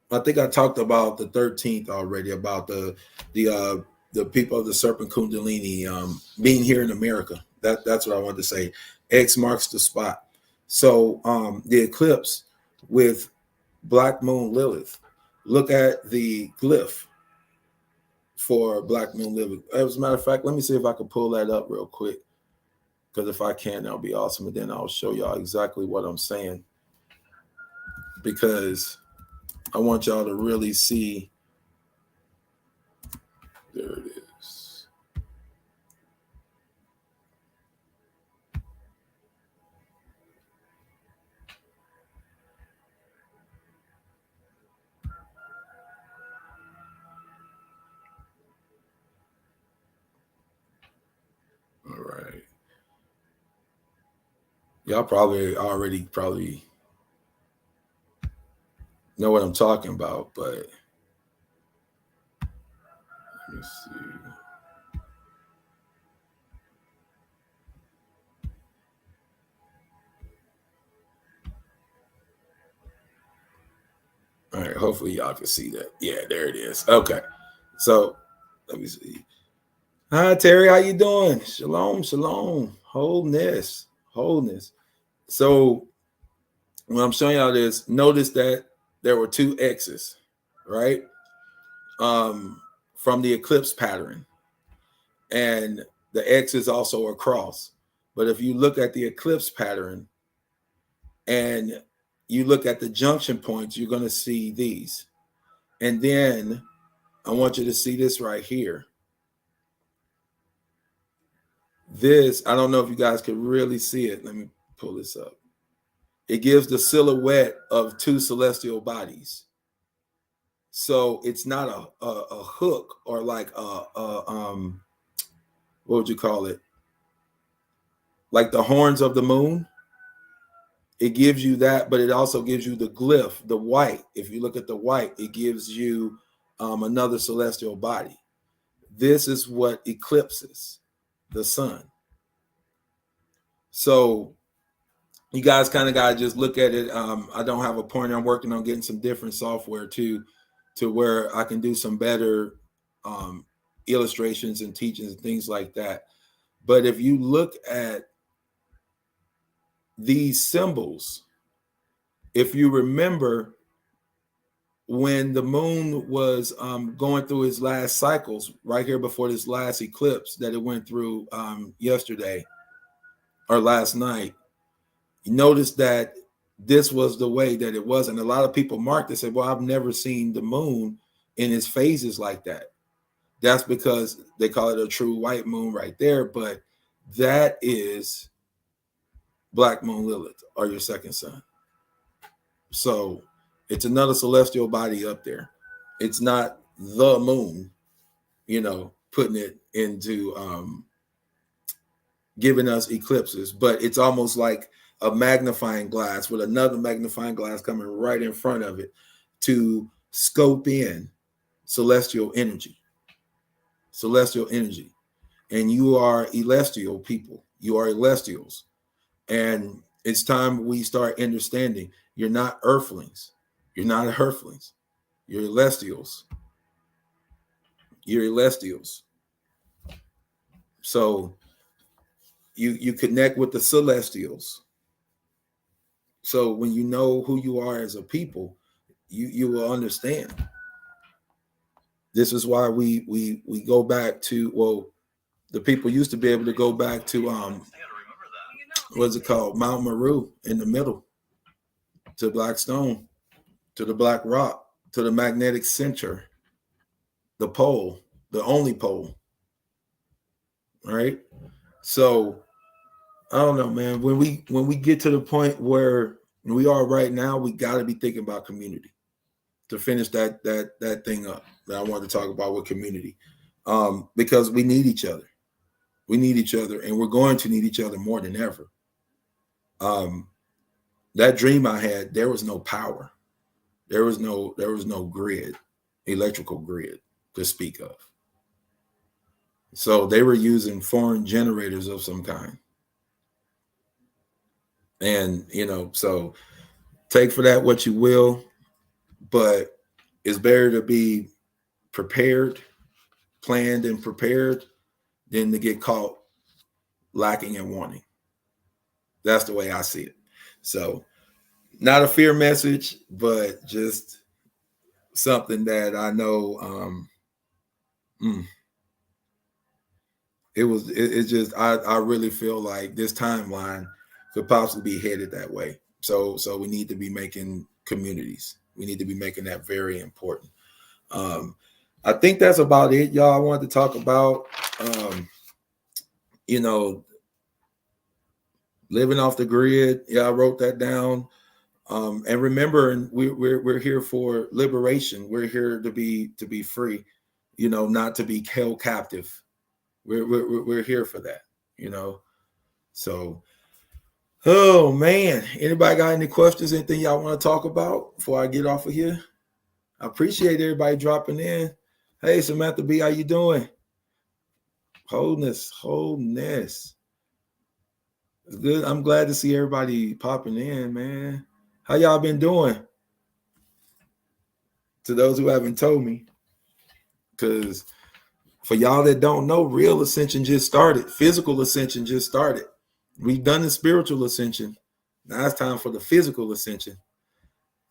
I think I talked about the 13th already, about the people of the Serpent Kundalini being here in America. That's what I wanted to say. X marks the spot. So the eclipse with Black Moon Lilith. Look at the glyph for Black Moon Lilith. As a matter of fact, let me see if I can pull that up real quick. Because if I can, that'll be awesome. And then I'll show y'all exactly what I'm saying. Because I want y'all to really see. There it is. All right. Y'all probably already know what I'm talking about, but let me see. All right, hopefully y'all can see that. Yeah, there it is. Okay. So let me see. Hi, Terry. How you doing? Shalom, shalom. Wholeness. So when I'm showing y'all this, notice that there were two X's, right? From the eclipse pattern. And the X is also a cross. But if you look at the eclipse pattern and you look at the junction points, you're going to see these. And then I want you to see this right here. This, I don't know if you guys can really see it. Let me pull this up. It gives the silhouette of two celestial bodies. So it's not a hook or like what would you call it? Like the horns of the moon. It gives you that, but it also gives you the glyph, the white. If you look at the white, it gives you another celestial body. This is what eclipses the sun. So you guys kind of got to just look at it. I don't have a pointer. I'm working on getting some different software to where I can do some better illustrations and teachings and things like that. But if you look at these symbols, if you remember when the moon was going through its last cycles, right here before this last eclipse that it went through yesterday or last night, you notice that this was the way that it was. And a lot of people marked and said, well, I've never seen the moon in its phases like that. That's because they call it a true white moon right there. But that is Black Moon Lilith, or your second sun. So it's another celestial body up there. It's not the moon, putting it into giving us eclipses, but it's almost like a magnifying glass with another magnifying glass coming right in front of it to scope in celestial energy. And you are celestial people. You are celestials. And it's time we start understanding you're not earthlings. You're not earthlings. You're celestials. You're celestials. So you connect with the celestials. So when you know who you are as a people, you will understand. This is why we go back to, well, the people used to be able to go back to what's it called? Mount Meru in the middle, to Black Stone, to the Black Rock, to the magnetic center, the pole, the only pole. Right? So I don't know, man. When we get to the point where we are right now, we got to be thinking about community to finish that thing up that I wanted to talk about with community, because we need each other. We need each other, and we're going to need each other more than ever. That dream I had, there was no power. There was no grid, electrical grid to speak of. So they were using foreign generators of some kind. And, so take for that what you will, but it's better to be prepared, planned and prepared than to get caught lacking and wanting. That's the way I see it. So Not a fear message, but just something that I know it's just I really feel like this timeline could possibly be headed that way. So we need to be making communities. We need to be making that very important. I think that's about it, y'all. I wanted to talk about you know, living off the grid. Yeah, I wrote that down. And remember, we're here for liberation. We're here to be free, not to be held captive. We're here for that, So, oh man, anybody got any questions? Anything y'all want to talk about before I get off of here? I appreciate everybody dropping in. Hey, Samantha B, how you doing? Wholeness. It's good. I'm glad to see everybody popping in, man. How y'all been doing? To those who haven't told me, because for y'all that don't know, real ascension just started. Physical ascension just started. We've done the spiritual ascension. Now it's time for the physical ascension.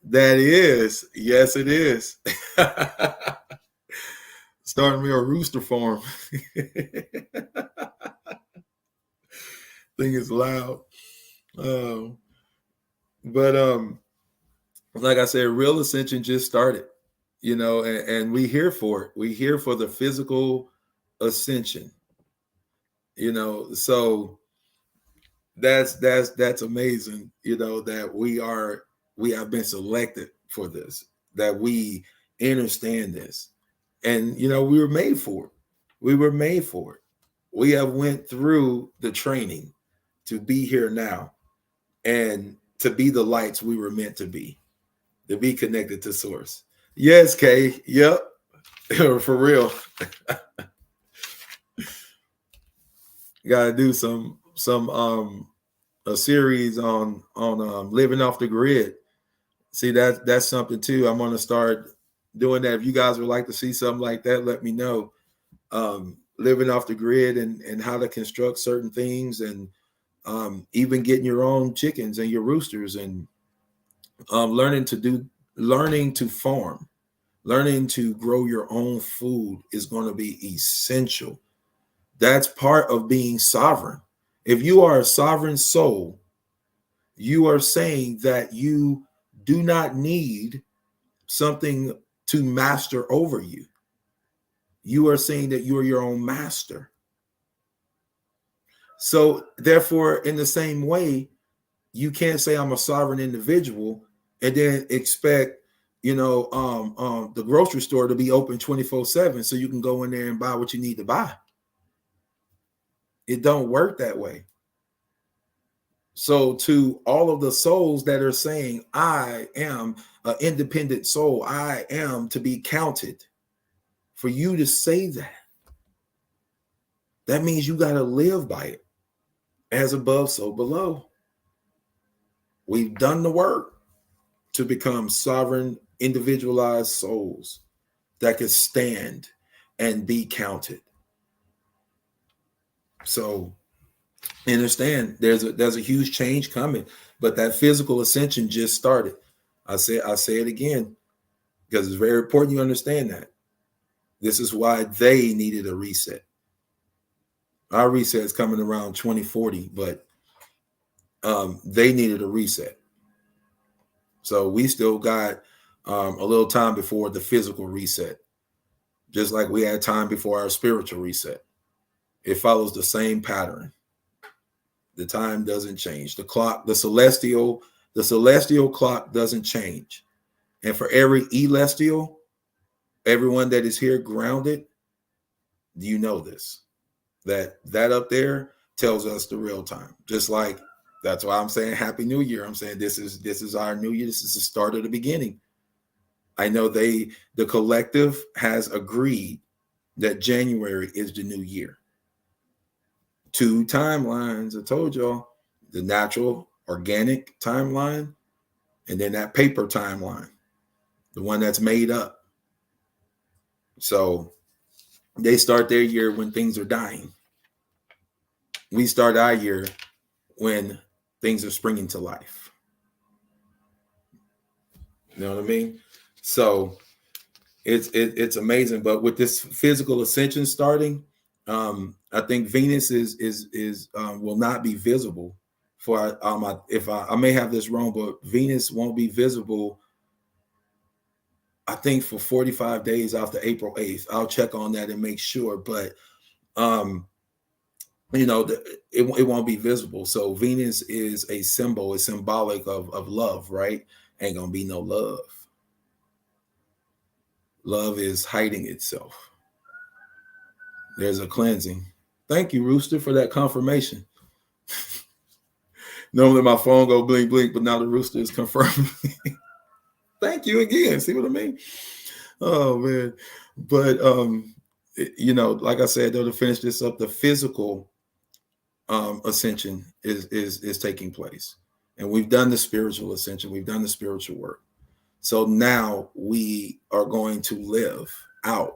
That is, yes, it is. Starting me a rooster farm. Thing is loud. But like I said, real ascension just started, and we here for it. We here for the physical ascension, so that's amazing, that we have been selected for this, that we understand this. And we were made for it. We have went through the training to be here now and to be the lights we were meant to be connected to source. Yes, Kay. Yep. For real. Gotta do a series on living off the grid. See, that's something too. I'm gonna start doing that. If you guys would like to see something like that, let me know. Living off the grid and how to construct certain things, and even getting your own chickens and your roosters, and learning to farm, learning to grow your own food is going to be essential. That's part of being sovereign. If you are a sovereign soul, you are saying that you do not need something to master over you. You are saying that you are your own master. So therefore, in the same way, you can't say I'm a sovereign individual and then expect, the grocery store to be open 24/7 so you can go in there and buy what you need to buy. It don't work that way. So to all of the souls that are saying, I am an independent soul, I am to be counted, for you to say that means you got to live by it. As above, so below. We've done the work to become sovereign, individualized souls that could stand and be counted. So understand there's a huge change coming, but that physical ascension just started. I say it again, because it's very important you understand that. This is why they needed a reset. Our reset is coming around 2040, but they needed a reset. So we still got a little time before the physical reset, just like we had time before our spiritual reset. It follows the same pattern. The time doesn't change. The clock, the celestial clock doesn't change. And for every celestial, everyone that is here grounded, you know this, that up there tells us the real time. Just like, that's why I'm saying Happy New Year. I'm saying this is our new year. This is the start of the beginning. I know the collective has agreed that January is the new year. 2 timelines. I told y'all, the natural organic timeline, and then that paper timeline, the one that's made up. So they start their year when things are dying. We start our year when things are springing to life. You know what I mean? So it's amazing. But with this physical ascension starting, I think Venus is will not be visible for if I may have this wrong, but Venus won't be visible, I think, for 45 days after April 8th. I'll check on that and make sure. But it won't be visible. So Venus is a symbol, it's symbolic of love, right? Ain't gonna be no love. Love is hiding itself. There's a cleansing. Thank you, Rooster, for that confirmation. Normally my phone go blink, blink, but now the Rooster is confirming. Thank you again. See what I mean? Oh man. But like I said, though, to finish this up, the physical ascension is taking place. And we've done the spiritual ascension, we've done the spiritual work. So now we are going to live out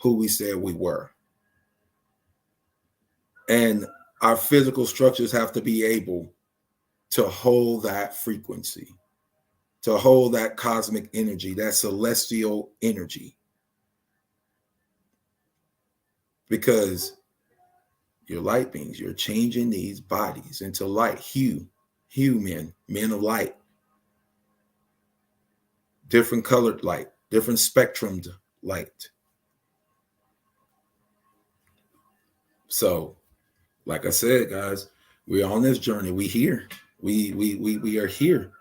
who we said we were. And our physical structures have to be able to hold that frequency, to hold that cosmic energy, that celestial energy. Because you're light beings, you're changing these bodies into light, men of light, different colored light, different spectrumed light. So, like I said, guys, we're on this journey. We here. We are here.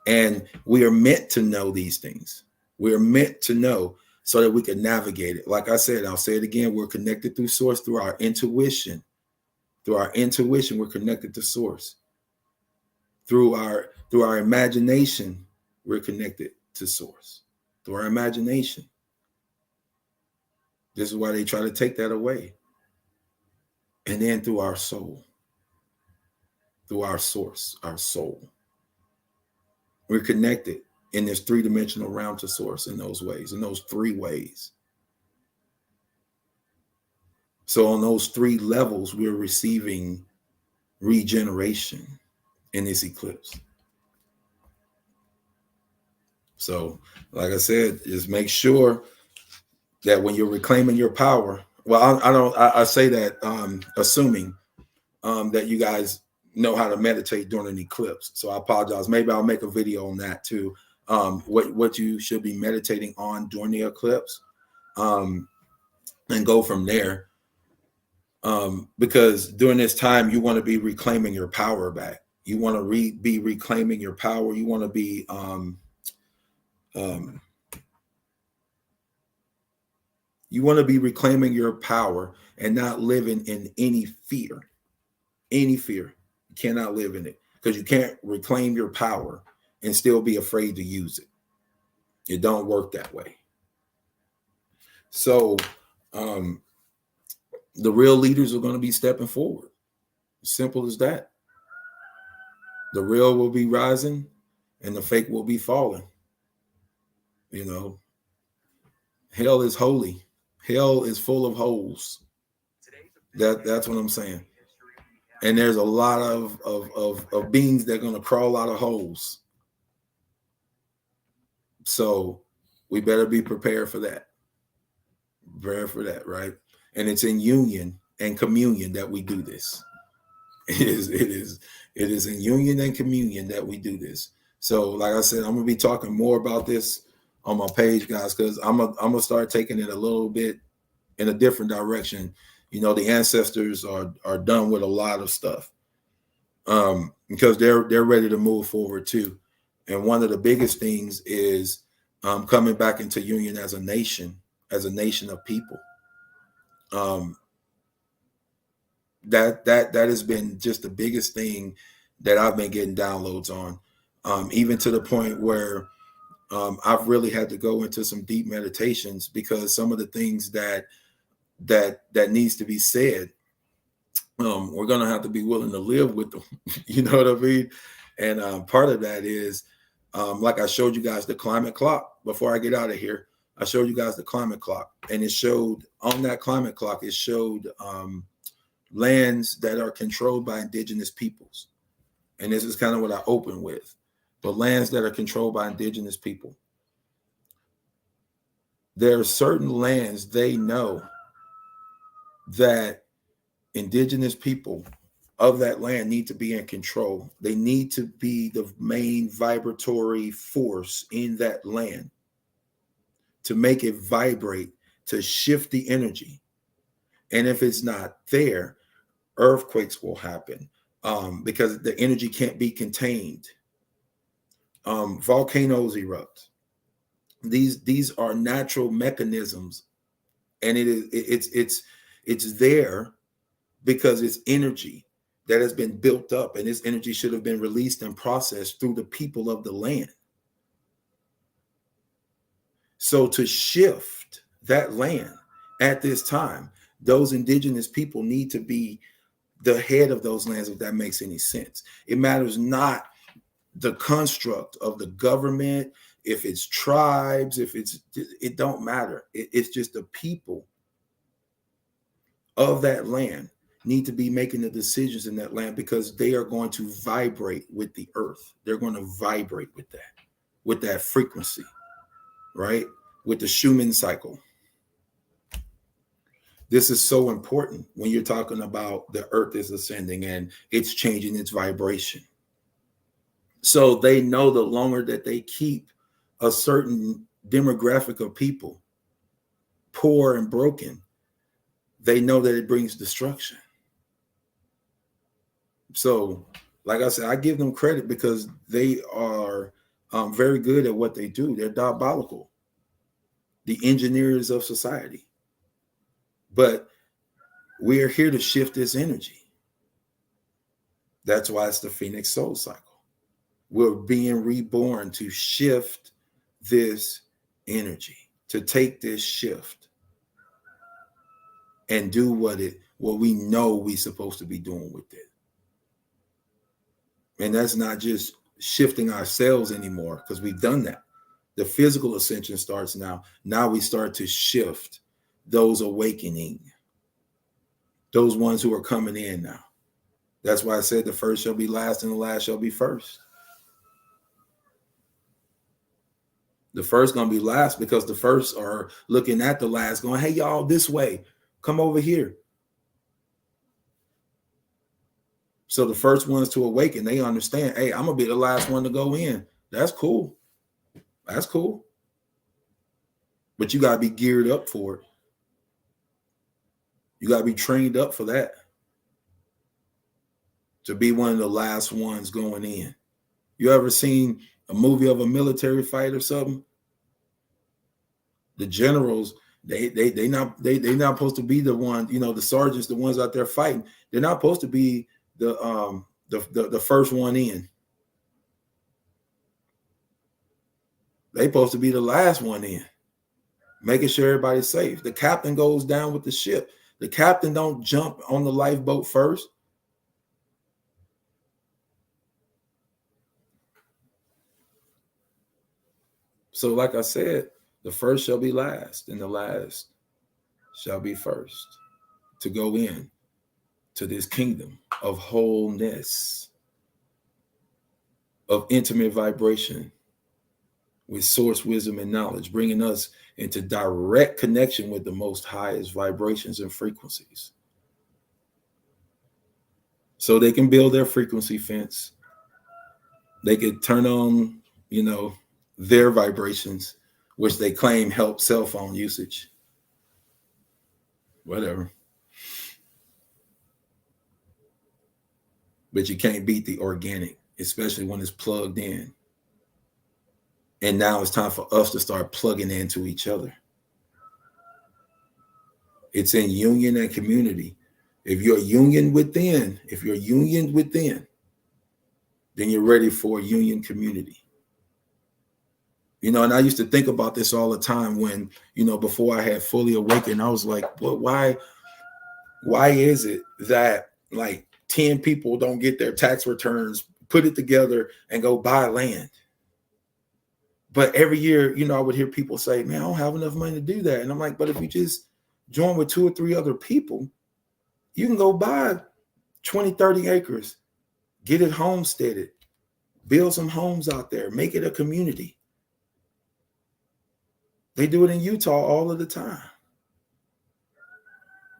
And we are meant to know these things. We are meant to know so that we can navigate it. Like I said, I'll say it again. We're connected through source, through our intuition. Through our intuition, we're connected to source. Through our imagination, we're connected to source. Through our imagination. This is why they try to take that away. And then through our soul. Through our source, our soul. We're connected in this three-dimensional realm to source in those ways, in those three ways. So on those three levels, we're receiving regeneration in this eclipse. So, like I said, just make sure that when you're reclaiming your power, well, I say that assuming that you guys know how to meditate during an eclipse. So I apologize. Maybe I'll make a video on that too. What you should be meditating on during the eclipse, and go from there. Because during this time, you want to be reclaiming your power back. You want to be reclaiming your power. You want to be reclaiming your power and not living in any fear. Any fear. You cannot live in it, because you can't reclaim your power and still be afraid to use it. It don't work that way. So the real leaders are going to be stepping forward. Simple as that. The real will be rising and the fake will be falling. Hell is holy. Hell is full of holes. That's what I'm saying. And there's a lot of beings that are going to crawl out of holes. So we better be prepared for that. Prepare for that, right? And it's in union and communion that we do this. It is in union and communion that we do this. So, like I said, I'm gonna be talking more about this on my page, guys, because I'm gonna start taking it a little bit in a different direction. The ancestors are done with a lot of stuff, because they're ready to move forward too. And one of the biggest things is coming back into union as a nation of people. That has been just the biggest thing that I've been getting downloads on, even to the point where I've really had to go into some deep meditations, because some of the things that needs to be said, we're going to have to be willing to live with them. You know what I mean? And part of that is, like I showed you guys the climate clock before I get out of here. I showed you guys the climate clock, and it showed on that climate clock, it showed lands that are controlled by indigenous peoples. And this is kind of what I open with. but lands that are controlled by indigenous people. There are certain lands they know that indigenous people of that land need to be in control. They need to be the main vibratory force in that land to make it vibrate, to shift the energy. And if it's not there, earthquakes will happen because the energy can't be contained. Volcanoes erupt. These are natural mechanisms, and it's there because it's energy that has been built up, and this energy should have been released and processed through the people of the land. So to shift that land at this time, those indigenous people need to be the head of those lands, if that makes any sense. It matters not the construct of the government, if it's tribes, it don't matter. It's just the people of that land need to be making the decisions in that land because they are going to vibrate with the earth. They're going to vibrate with that frequency, right? With the Schumann cycle. This is so important when you're talking about the earth is ascending and it's changing its vibration. So they know the longer that they keep a certain demographic of people poor and broken, they know that it brings destruction. So, like I said, I give them credit because they are very good at what they do. They're diabolical, the engineers of society. But we are here to shift this energy. That's why it's the Phoenix Soul Cycle. We're being reborn to shift this energy, to take this shift and do what we know we're supposed to be doing with it. And that's not just shifting ourselves anymore, because we've done that. The physical ascension starts now. Now we start to shift those awakening, those ones who are coming in now. That's why I said the first shall be last and the last shall be first. The first going to be last because the first are looking at the last going, hey, y'all, this way. Come over here. So the first ones to awaken, they understand, hey, I'm going to be the last one to go in. That's cool. That's cool. But you got to be geared up for it. You got to be trained up for that. To be one of the last ones going in. You ever seen a movie of a military fight or something? The generals, they not supposed to be the one, the sergeants, the ones out there fighting. They're not supposed to be the first one in. They're supposed to be the last one in, making sure everybody's safe. The captain goes down with the ship. The captain don't jump on the lifeboat first. So like I said, the first shall be last and the last shall be first to go in to this kingdom of wholeness, of intimate vibration with source, wisdom, and knowledge, bringing us into direct connection with the most highest vibrations and frequencies. So they can build their frequency fence. They could turn on, their vibrations, which they claim help cell phone usage. Whatever. But you can't beat the organic, especially when it's plugged in. And now it's time for us to start plugging into each other. It's in union and community. If you're union within, then you're ready for a union community. And I used to think about this all the time when, before I had fully awakened, I was like, well, why is it that like 10 people don't get their tax returns, put it together and go buy land? But every year, I would hear people say, man, I don't have enough money to do that. And I'm like, but if you just join with 2 or 3 other people, you can go buy 20, 30 acres, get it homesteaded, Build some homes out there. Make it a community. They do it in Utah all of the time.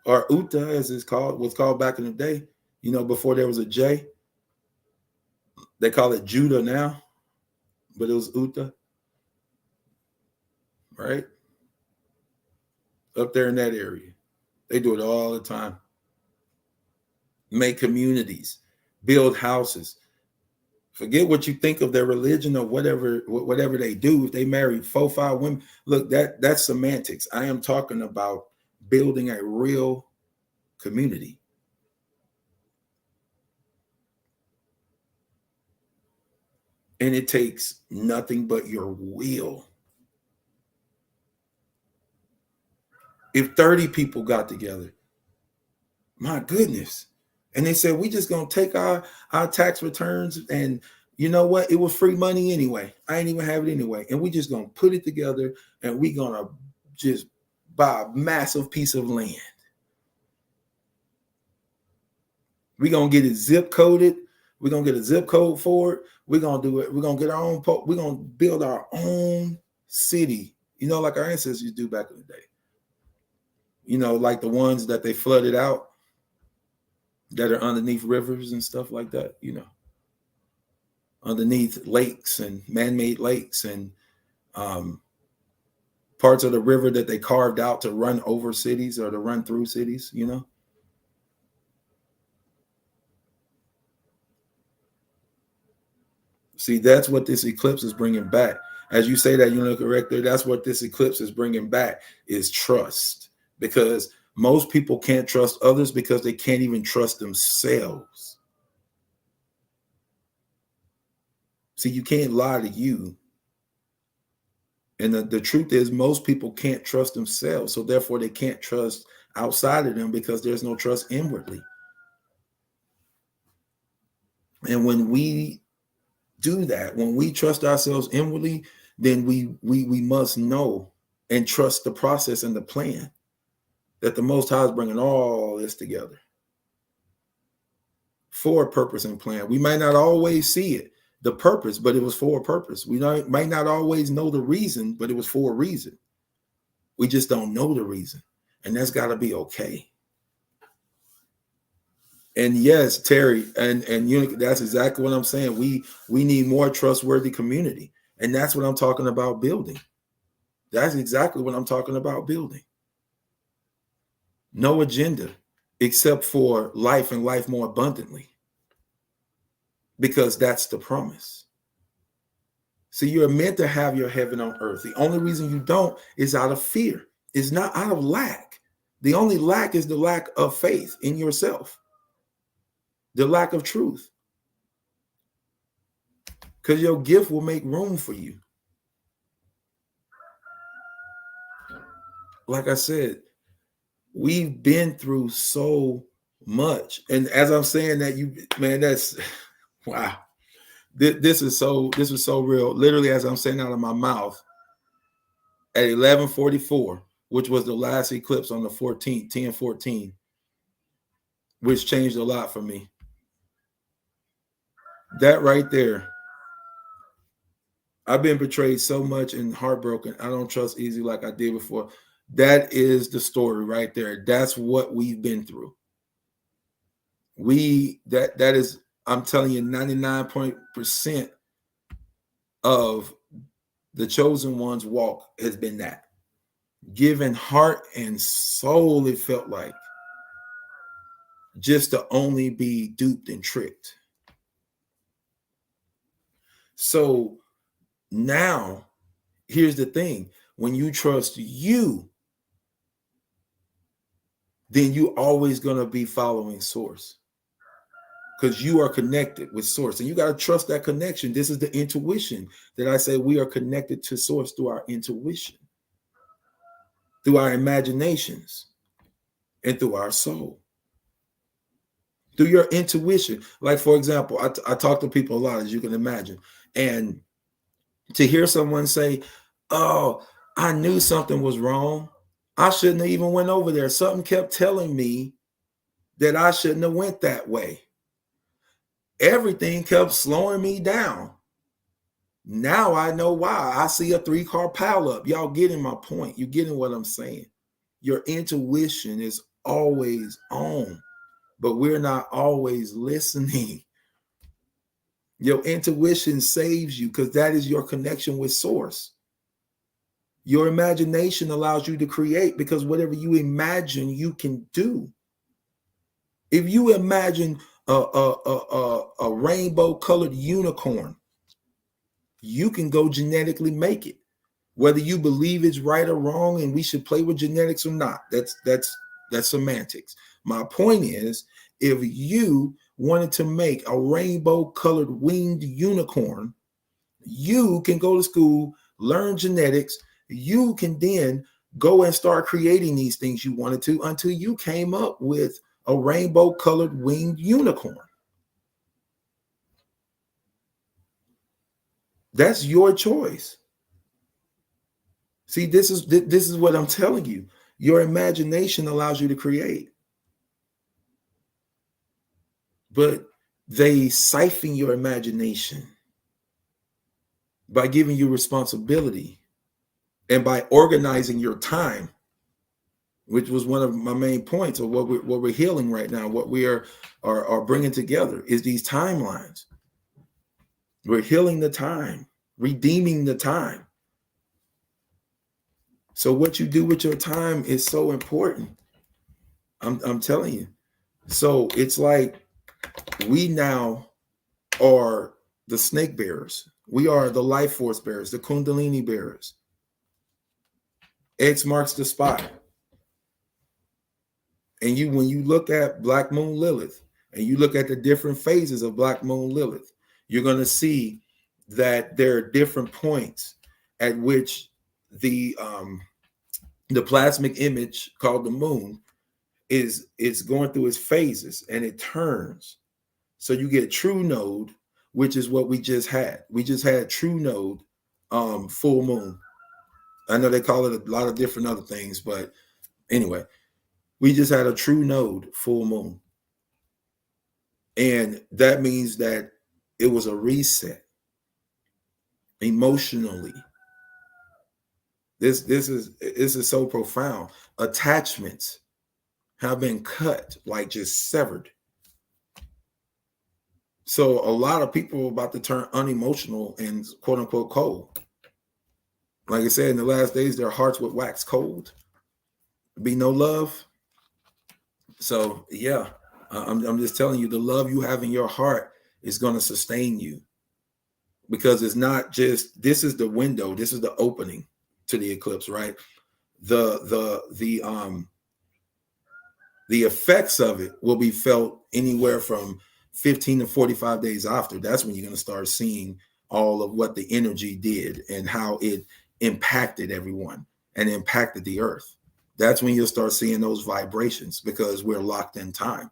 Or Utah, as it's called, was called back in the day. You know, before there was a J. They call it Judah now, but it was Utah. Right? Up there in that area. They do it all the time. Make communities. Build houses. Forget what you think of their religion or whatever they do. If they marry 4, 5 women, look, that's semantics. I am talking about building a real community. And it takes nothing but your will. If 30 people got together, my goodness. And they said, we just going to take our tax returns, and you know what? It was free money anyway. I ain't even have it anyway. And we just going to put it together, and we going to just buy a massive piece of land. We're going to get it zip coded. We're going to get a zip code for it. We're going to do it. We're going to get our own, we're going to build our own city, you know, like our ancestors do back in the day. You know, like the ones that they flooded out that are underneath rivers and stuff like that, you know, underneath lakes and man-made lakes and parts of the river that they carved out to run over cities or to run through cities, you know. See, that's what this eclipse is bringing back. As you say that, you know, correct there, that's what this eclipse is bringing back is trust. Because most people can't trust others because they can't even trust themselves. See, you can't lie to you. And the truth is, most people can't trust themselves. So therefore, they can't trust outside of them because there's no trust inwardly. And when we do that, when we trust ourselves inwardly, then we must know and trust the process and the plan that the Most High is bringing all this together for a purpose and plan. We might not always see it, the purpose, but it was for a purpose. We might not always know the reason, but it was for a reason. We just don't know the reason, and that's got to be okay. And yes, Terry, and you, that's exactly what I'm saying. We need more trustworthy community, and that's what I'm talking about building. That's exactly what I'm talking about building. No agenda except for life and life more abundantly, because that's the promise. See, you're meant to have your heaven on earth. The only reason you don't is out of fear. It's not out of lack. The only lack is the lack of faith in yourself, the lack of truth, because your gift will make room for you. Like I said, we've been through so much. And as I'm saying that, man, that's, wow. This was so real. Literally, as I'm saying out of my mouth, at 11:44, which was the last eclipse on the 14th, 10/14, which changed a lot for me. That right there, I've been betrayed so much and heartbroken. I don't trust easy like I did before. That is the story right there. That's what we've been through. That is, I'm telling you, 99% of the chosen one's walk has been that. Given heart and soul, it felt like, just to only be duped and tricked. So now, here's the thing. When you trust you, then you're always going to be following source, because you are connected with source, and you got to trust that connection. This is the intuition that I say we are connected to source through our intuition, through our imaginations, and through our soul. Through your intuition. Like, for example, I talk to people a lot, as you can imagine, and to hear someone say, oh, I knew something was wrong. I shouldn't have even went over there. Something kept telling me that I shouldn't have went that way. Everything kept slowing me down. Now I know why. I see a 3-car pileup. Y'all getting my point. You getting what I'm saying? Your intuition is always on, but we're not always listening. Your intuition saves you because that is your connection with source. Your imagination allows you to create because whatever you imagine, you can do. If you imagine a rainbow colored unicorn, you can go genetically make it. Whether you believe it's right or wrong and we should play with genetics or not, that's semantics. My point is, if you wanted to make a rainbow colored winged unicorn, you can go to school, learn genetics. You can then go and start creating these things you wanted to until you came up with a rainbow colored winged unicorn. That's your choice. See, this is what I'm telling you. Your imagination allows you to create. But they siphon your imagination by giving you responsibility and by organizing your time, which was one of my main points of what we're healing right now. What we are bringing together is these timelines. We're healing the time, redeeming the time. So what you do with your time is so important. I'm telling you. So it's like we now are the snake bearers. We are the life force bearers, the Kundalini bearers. X marks the spot. And when you look at Black Moon Lilith and you look at the different phases of Black Moon Lilith, you're going to see that there are different points at which the plasmic image called the moon is going through its phases and it turns. So you get true node, which is what we just had. We just had true node, full moon. I know they call it a lot of different other things, but anyway, we just had a true node, full moon. And that means that it was a reset emotionally. This is so profound. Attachments have been cut, like just severed. So a lot of people are about to turn unemotional and quote unquote cold. Like I said, in the last days, their hearts would wax cold. Be no love. So yeah, I'm just telling you, the love you have in your heart is going to sustain you, because it's not just, this is the window, this is the opening to the eclipse, right? The effects of it will be felt anywhere from 15 to 45 days after. That's when you're going to start seeing all of what the energy did and how it impacted everyone and impacted the earth. That's when you'll start seeing those vibrations, because we're locked in time.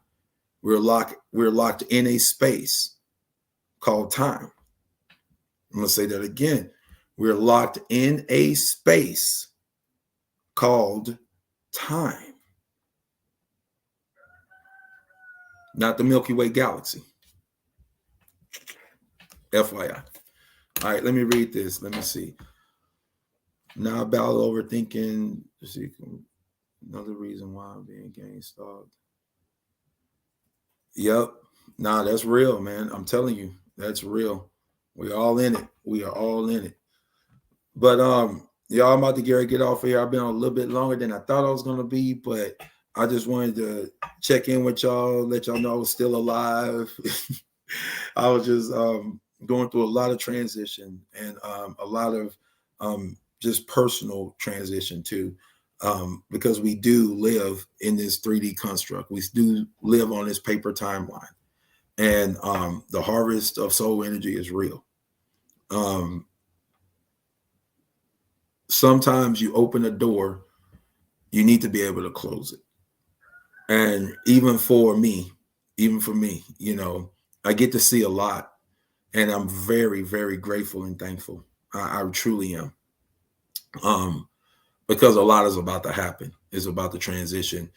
We're locked in a space called time. I'm going to say that again. We're locked in a space called time. Not the Milky Way galaxy. FYI. All right, let me read this. Let me see. Now about overthinking. See, another reason why I'm being gang stalked. Yep. Nah, that's real, man. I'm telling you, that's real. We're all in it. We are all in it. But y'all, I'm about to get off of here. I've been on a little bit longer than I thought I was gonna be, but I just wanted to check in with y'all, let y'all know I was still alive. I was just going through a lot of transition and a lot of just personal transition too, because we do live in this 3D construct. We do live on this paper timeline, and the harvest of soul energy is real. Sometimes you open a door, you need to be able to close it. And even for me, you know, I get to see a lot, and I'm very, very grateful and thankful. I truly am. Because a lot is about to happen. It's about the transition,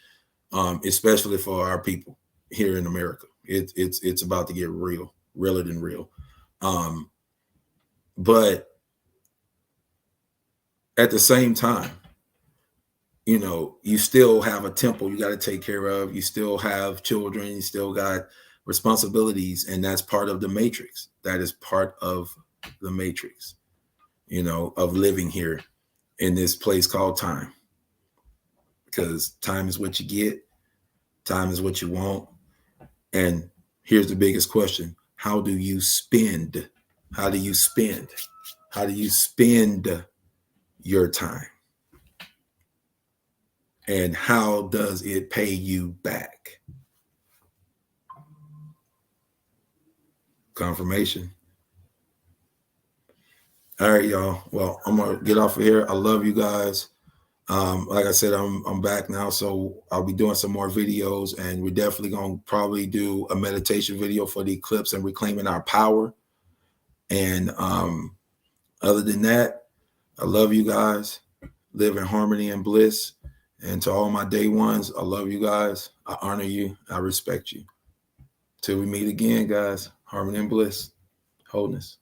especially for our people here in America. It's about to get real, realer than real. But at the same time, you know, you still have a temple you got to take care of. You still have children. You still got responsibilities. And that's part of the matrix. That is part of the matrix, you know, of living here in this place called time. Because time is what you get. Time is what you want. And here's the biggest question. How do you spend? How do you spend? How do you spend your time? And how does it pay you back? Confirmation. All right, y'all. Well, I'm gonna get off of here. I love you guys. Like I said, I'm back now, so I'll be doing some more videos, and we're definitely gonna probably do a meditation video for the eclipse and reclaiming our power. And other than that, I love you guys. Live in harmony and bliss. And to all my day ones, I love you guys. I honor you. I respect you. Till we meet again, guys. Harmony and bliss. Wholeness.